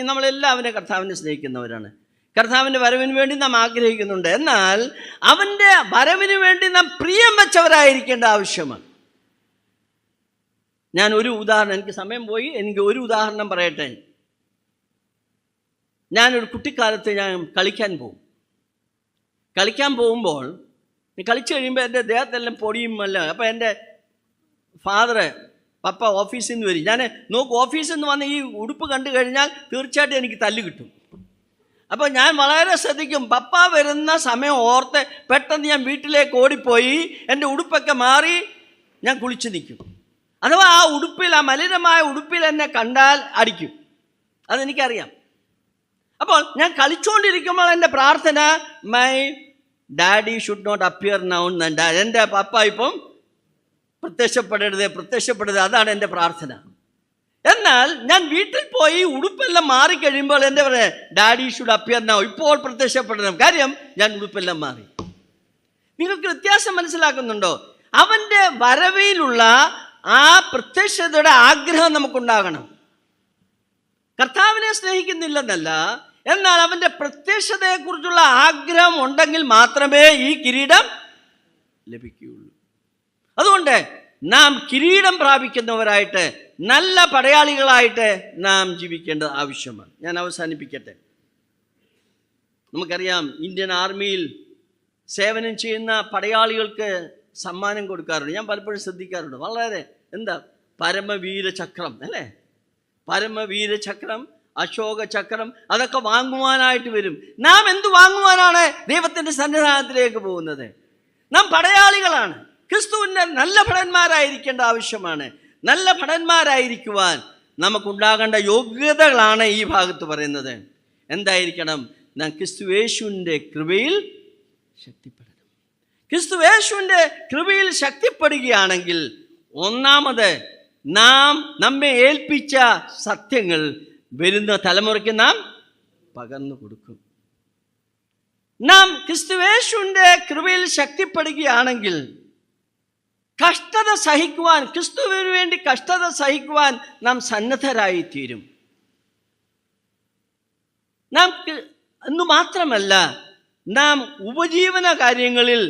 നമ്മളെല്ലാം കർത്താവിനെ സ്നേഹിക്കുന്നവരാണ്. കർത്താവിൻ്റെ വരവിന് വേണ്ടി നാം ആഗ്രഹിക്കുന്നുണ്ട്. എന്നാൽ അവൻ്റെ വരവിന് വേണ്ടി നാം പ്രിയം വെച്ചവരായിരിക്കേണ്ട ആവശ്യമാണ്. ഞാൻ ഒരു ഉദാഹരണം, എനിക്ക് സമയം പോയി, എനിക്ക് ഒരു ഉദാഹരണം പറയട്ടെ. ഞാനൊരു കുട്ടിക്കാലത്ത് ഞാൻ കളിക്കാൻ പോകുമ്പോൾ കളിച്ചു കഴിയുമ്പോൾ എൻ്റെ ദേഹത്തെല്ലാം പൊടിയും അല്ല. അപ്പോൾ എൻ്റെ പപ്പ ഓഫീസിൽ നിന്ന് വരും. ഞാൻ ഓഫീസിൽ നിന്ന് വന്ന് ഈ ഉടുപ്പ് കണ്ടു കഴിഞ്ഞാൽ തീർച്ചയായിട്ടും എനിക്ക് തല്ല് കിട്ടും. അപ്പോൾ ഞാൻ വളരെ ശ്രദ്ധിക്കും. പപ്പ വരുന്ന സമയം ഓർത്ത് പെട്ടെന്ന് ഞാൻ വീട്ടിലേക്ക് ഓടിപ്പോയി എൻ്റെ ഉടുപ്പൊക്കെ മാറി ഞാൻ കുളിച്ച് നിൽക്കും. അഥവാ ആ ഉടുപ്പിൽ, ആ മലിനമായ ഉടുപ്പിൽ എന്നെ കണ്ടാൽ അടിക്കും. അതെനിക്കറിയാം. അപ്പോൾ ഞാൻ കളിച്ചുകൊണ്ടിരിക്കുമ്പോൾ എൻ്റെ പ്രാർത്ഥന, my daddy should not appear now. എൻ്റെ പപ്പ ഇപ്പം പ്രത്യക്ഷപ്പെടരുത്. അതാണ് എൻ്റെ പ്രാർത്ഥന. എന്നാൽ ഞാൻ വീട്ടിൽ പോയി ഉടുപ്പെല്ലാം മാറിക്കഴിയുമ്പോൾ എൻ്റെ ഡാഡി ഷുഡ് അപ്പിയർ നൗ, ഇപ്പോൾ പ്രത്യക്ഷപ്പെടണം. കാര്യം ഞാൻ ഉടുപ്പെല്ലാം മാറി. നിങ്ങൾക്ക് വ്യത്യാസം മനസ്സിലാക്കുന്നുണ്ടോ? അവൻ്റെ വരവിലുള്ള ആ പ്രത്യക്ഷതയുടെ ആഗ്രഹം നമുക്കുണ്ടാകണം. കർത്താവിനെ സ്നേഹിക്കുന്നില്ലെന്നല്ല, എന്നാൽ അവൻ്റെ പ്രത്യക്ഷതയെക്കുറിച്ചുള്ള ആഗ്രഹം ഉണ്ടെങ്കിൽ മാത്രമേ ഈ കിരീടം ലഭിക്കുകയുള്ളൂ. അതുകൊണ്ട് നാം കിരീടം പ്രാപിക്കുന്നവരായിട്ട്, നല്ല പടയാളികളായിട്ട് നാം ജീവിക്കേണ്ടത് ആവശ്യമാണ്. ഞാൻ അവസാനിപ്പിക്കട്ടെ. നമുക്കറിയാം ഇന്ത്യൻ ആർമിയിൽ സേവനം ചെയ്യുന്ന പടയാളികൾക്ക് സമ്മാനം കൊടുക്കാറുണ്ട്. ഞാൻ പലപ്പോഴും ശ്രദ്ധിക്കാറുണ്ട്. വളരെ പരമവീരചക്രം അല്ലേ? പരമവീരചക്രം, അശോക ചക്രം, അതൊക്കെ വാങ്ങുവാനായിട്ട് വരും. നാം എന്ത് വാങ്ങുവാനാണ് ദൈവത്തിൻ്റെ സന്നിധാനത്തിലേക്ക് പോകുന്നത്? നാം പടയാളികളാണ്. ക്രിസ്തുവിൻ്റെ നല്ല ഭടന്മാരായിരിക്കേണ്ട ആവശ്യമാണ്. നല്ല ഭടന്മാരായിരിക്കുവാൻ നമുക്കുണ്ടാകേണ്ട യോഗ്യതകളാണ് ഈ ഭാഗത്ത് പറയുന്നത്. എന്തായിരിക്കണം? നാം ക്രിസ്തുയേശുവിൻ്റെ കൃപയിൽ ശക്തിപ്പെടണം. ക്രിസ്തുയേശുവിൻ്റെ കൃപയിൽ ശക്തിപ്പെടുകയാണെങ്കിൽ ഒന്നാമത് നാം നമ്മെ ഏൽപ്പിച്ച സത്യങ്ങൾ വരുന്ന തലമുറയ്ക്ക് നാം പകർന്നു കൊടുക്കും. നാം ക്രിസ്തുയേശുവിൻ്റെ കൃപയിൽ ശക്തിപ്പെടുകയാണെങ്കിൽ കഷ്ടത സഹിക്കുവാൻ, ക്രിസ്തുവിന് വേണ്ടി കഷ്ടത സഹിക്കുവാൻ നാം സന്നദ്ധരായി തീരും. നാം എന്ന് മാത്രമല്ല, നാം ഉപജീവന കാര്യങ്ങളിൽ,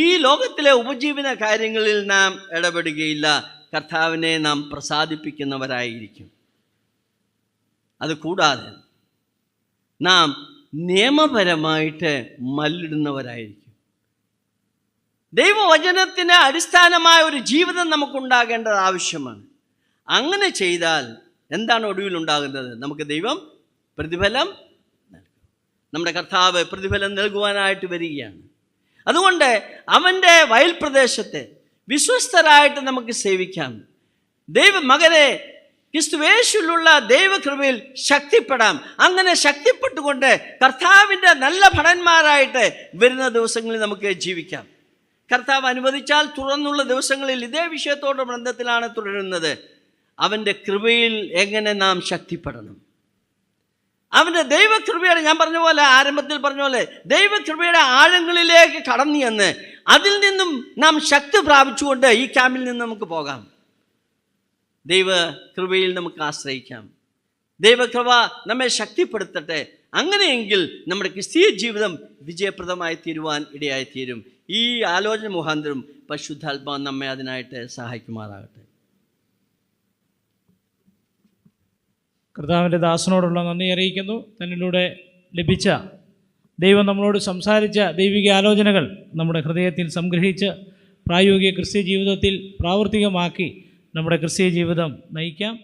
ഈ ലോകത്തിലെ ഉപജീവന കാര്യങ്ങളിൽ നാം ഇടപെടുകയില്ല. കർത്താവിനെ നാം പ്രസാദിപ്പിക്കുന്നവരായിരിക്കും. അതുകൂടാതെ നാം നിയമപരമായിട്ട് മല്ലിടുന്നവരായിരിക്കും. ദൈവവചനത്തിന് അടിസ്ഥാനമായ ഒരു ജീവിതം നമുക്കുണ്ടാകേണ്ടത് ആവശ്യമാണ്. അങ്ങനെ ചെയ്താൽ എന്താണ് ഒടുവിൽ ഉണ്ടാകുന്നത്? നമുക്ക് ദൈവം പ്രതിഫലം നൽകും. നമ്മുടെ കർത്താവ് പ്രതിഫലം നൽകുവാനായിട്ട് വരികയാണ്. അതുകൊണ്ട് അവൻ്റെ വയൽ പ്രദേശത്തെ വിശ്വസ്തരായിട്ട് നമുക്ക് സേവിക്കാം. ദൈവമകനെ ക്രിസ്തുയേശുവിലുള്ള ദൈവകൃപയിൽ ശക്തിപ്പെടാം. അങ്ങനെ ശക്തിപ്പെട്ടുകൊണ്ട് കർത്താവിൻ്റെ നല്ല ഭടന്മാരായിട്ട് വരുന്ന ദിവസങ്ങളിൽ നമുക്ക് ജീവിക്കാം. കർത്താവ് അനുവദിച്ചാൽ തുറന്നുള്ള ദിവസങ്ങളിൽ ഇതേ വിഷയത്തോട് ബന്ധത്തിലാണ് തുടരുന്നത്. അവൻ്റെ കൃപയിൽ എങ്ങനെ നാം ശക്തിപ്പെടണം? അവൻ്റെ ദൈവകൃപയുടെ, ഞാൻ പറഞ്ഞ പോലെ, ആരംഭത്തിൽ പറഞ്ഞ പോലെ, ദൈവകൃപയുടെ ആഴങ്ങളിലേക്ക് കടന്നു ചെന്ന് അതിൽ നിന്നും നാം ശക്തി പ്രാപിച്ചുകൊണ്ട് ഈ ക്യാമ്പിൽ നിന്ന് നമുക്ക് പോകാം. ദൈവകൃപയിൽ നമുക്ക് ആശ്രയിക്കാം. ദൈവകൃപ നമ്മെ ശക്തിപ്പെടുത്തട്ടെ. അങ്ങനെയെങ്കിൽ നമ്മുടെ ക്രിസ്തീയ ജീവിതം വിജയപ്രദമായി തീരുവാൻ ഇടയായിത്തീരും. ഈ ആലോചന മുഖാന്തരം പരിശുദ്ധാത്മാവ് നമ്മെ അതിനായിട്ട് സഹായിക്കുമാറാകട്ടെ. കർത്താവിൻ്റെ ദാസനോടുള്ള നന്ദി അറിയിക്കുന്നു. തന്നിലൂടെ ലഭിച്ച ദൈവം നമ്മളോട് സംസാരിച്ച ദൈവിക ആലോചനകൾ നമ്മുടെ ഹൃദയത്തിൽ സംഗ്രഹിച്ച് പ്രായോഗിക ക്രിസ്തീയ ജീവിതത്തിൽ പ്രാവർത്തികമാക്കി നമ്മുടെ ക്രിസ്തീയ ജീവിതം നയിക്കാം.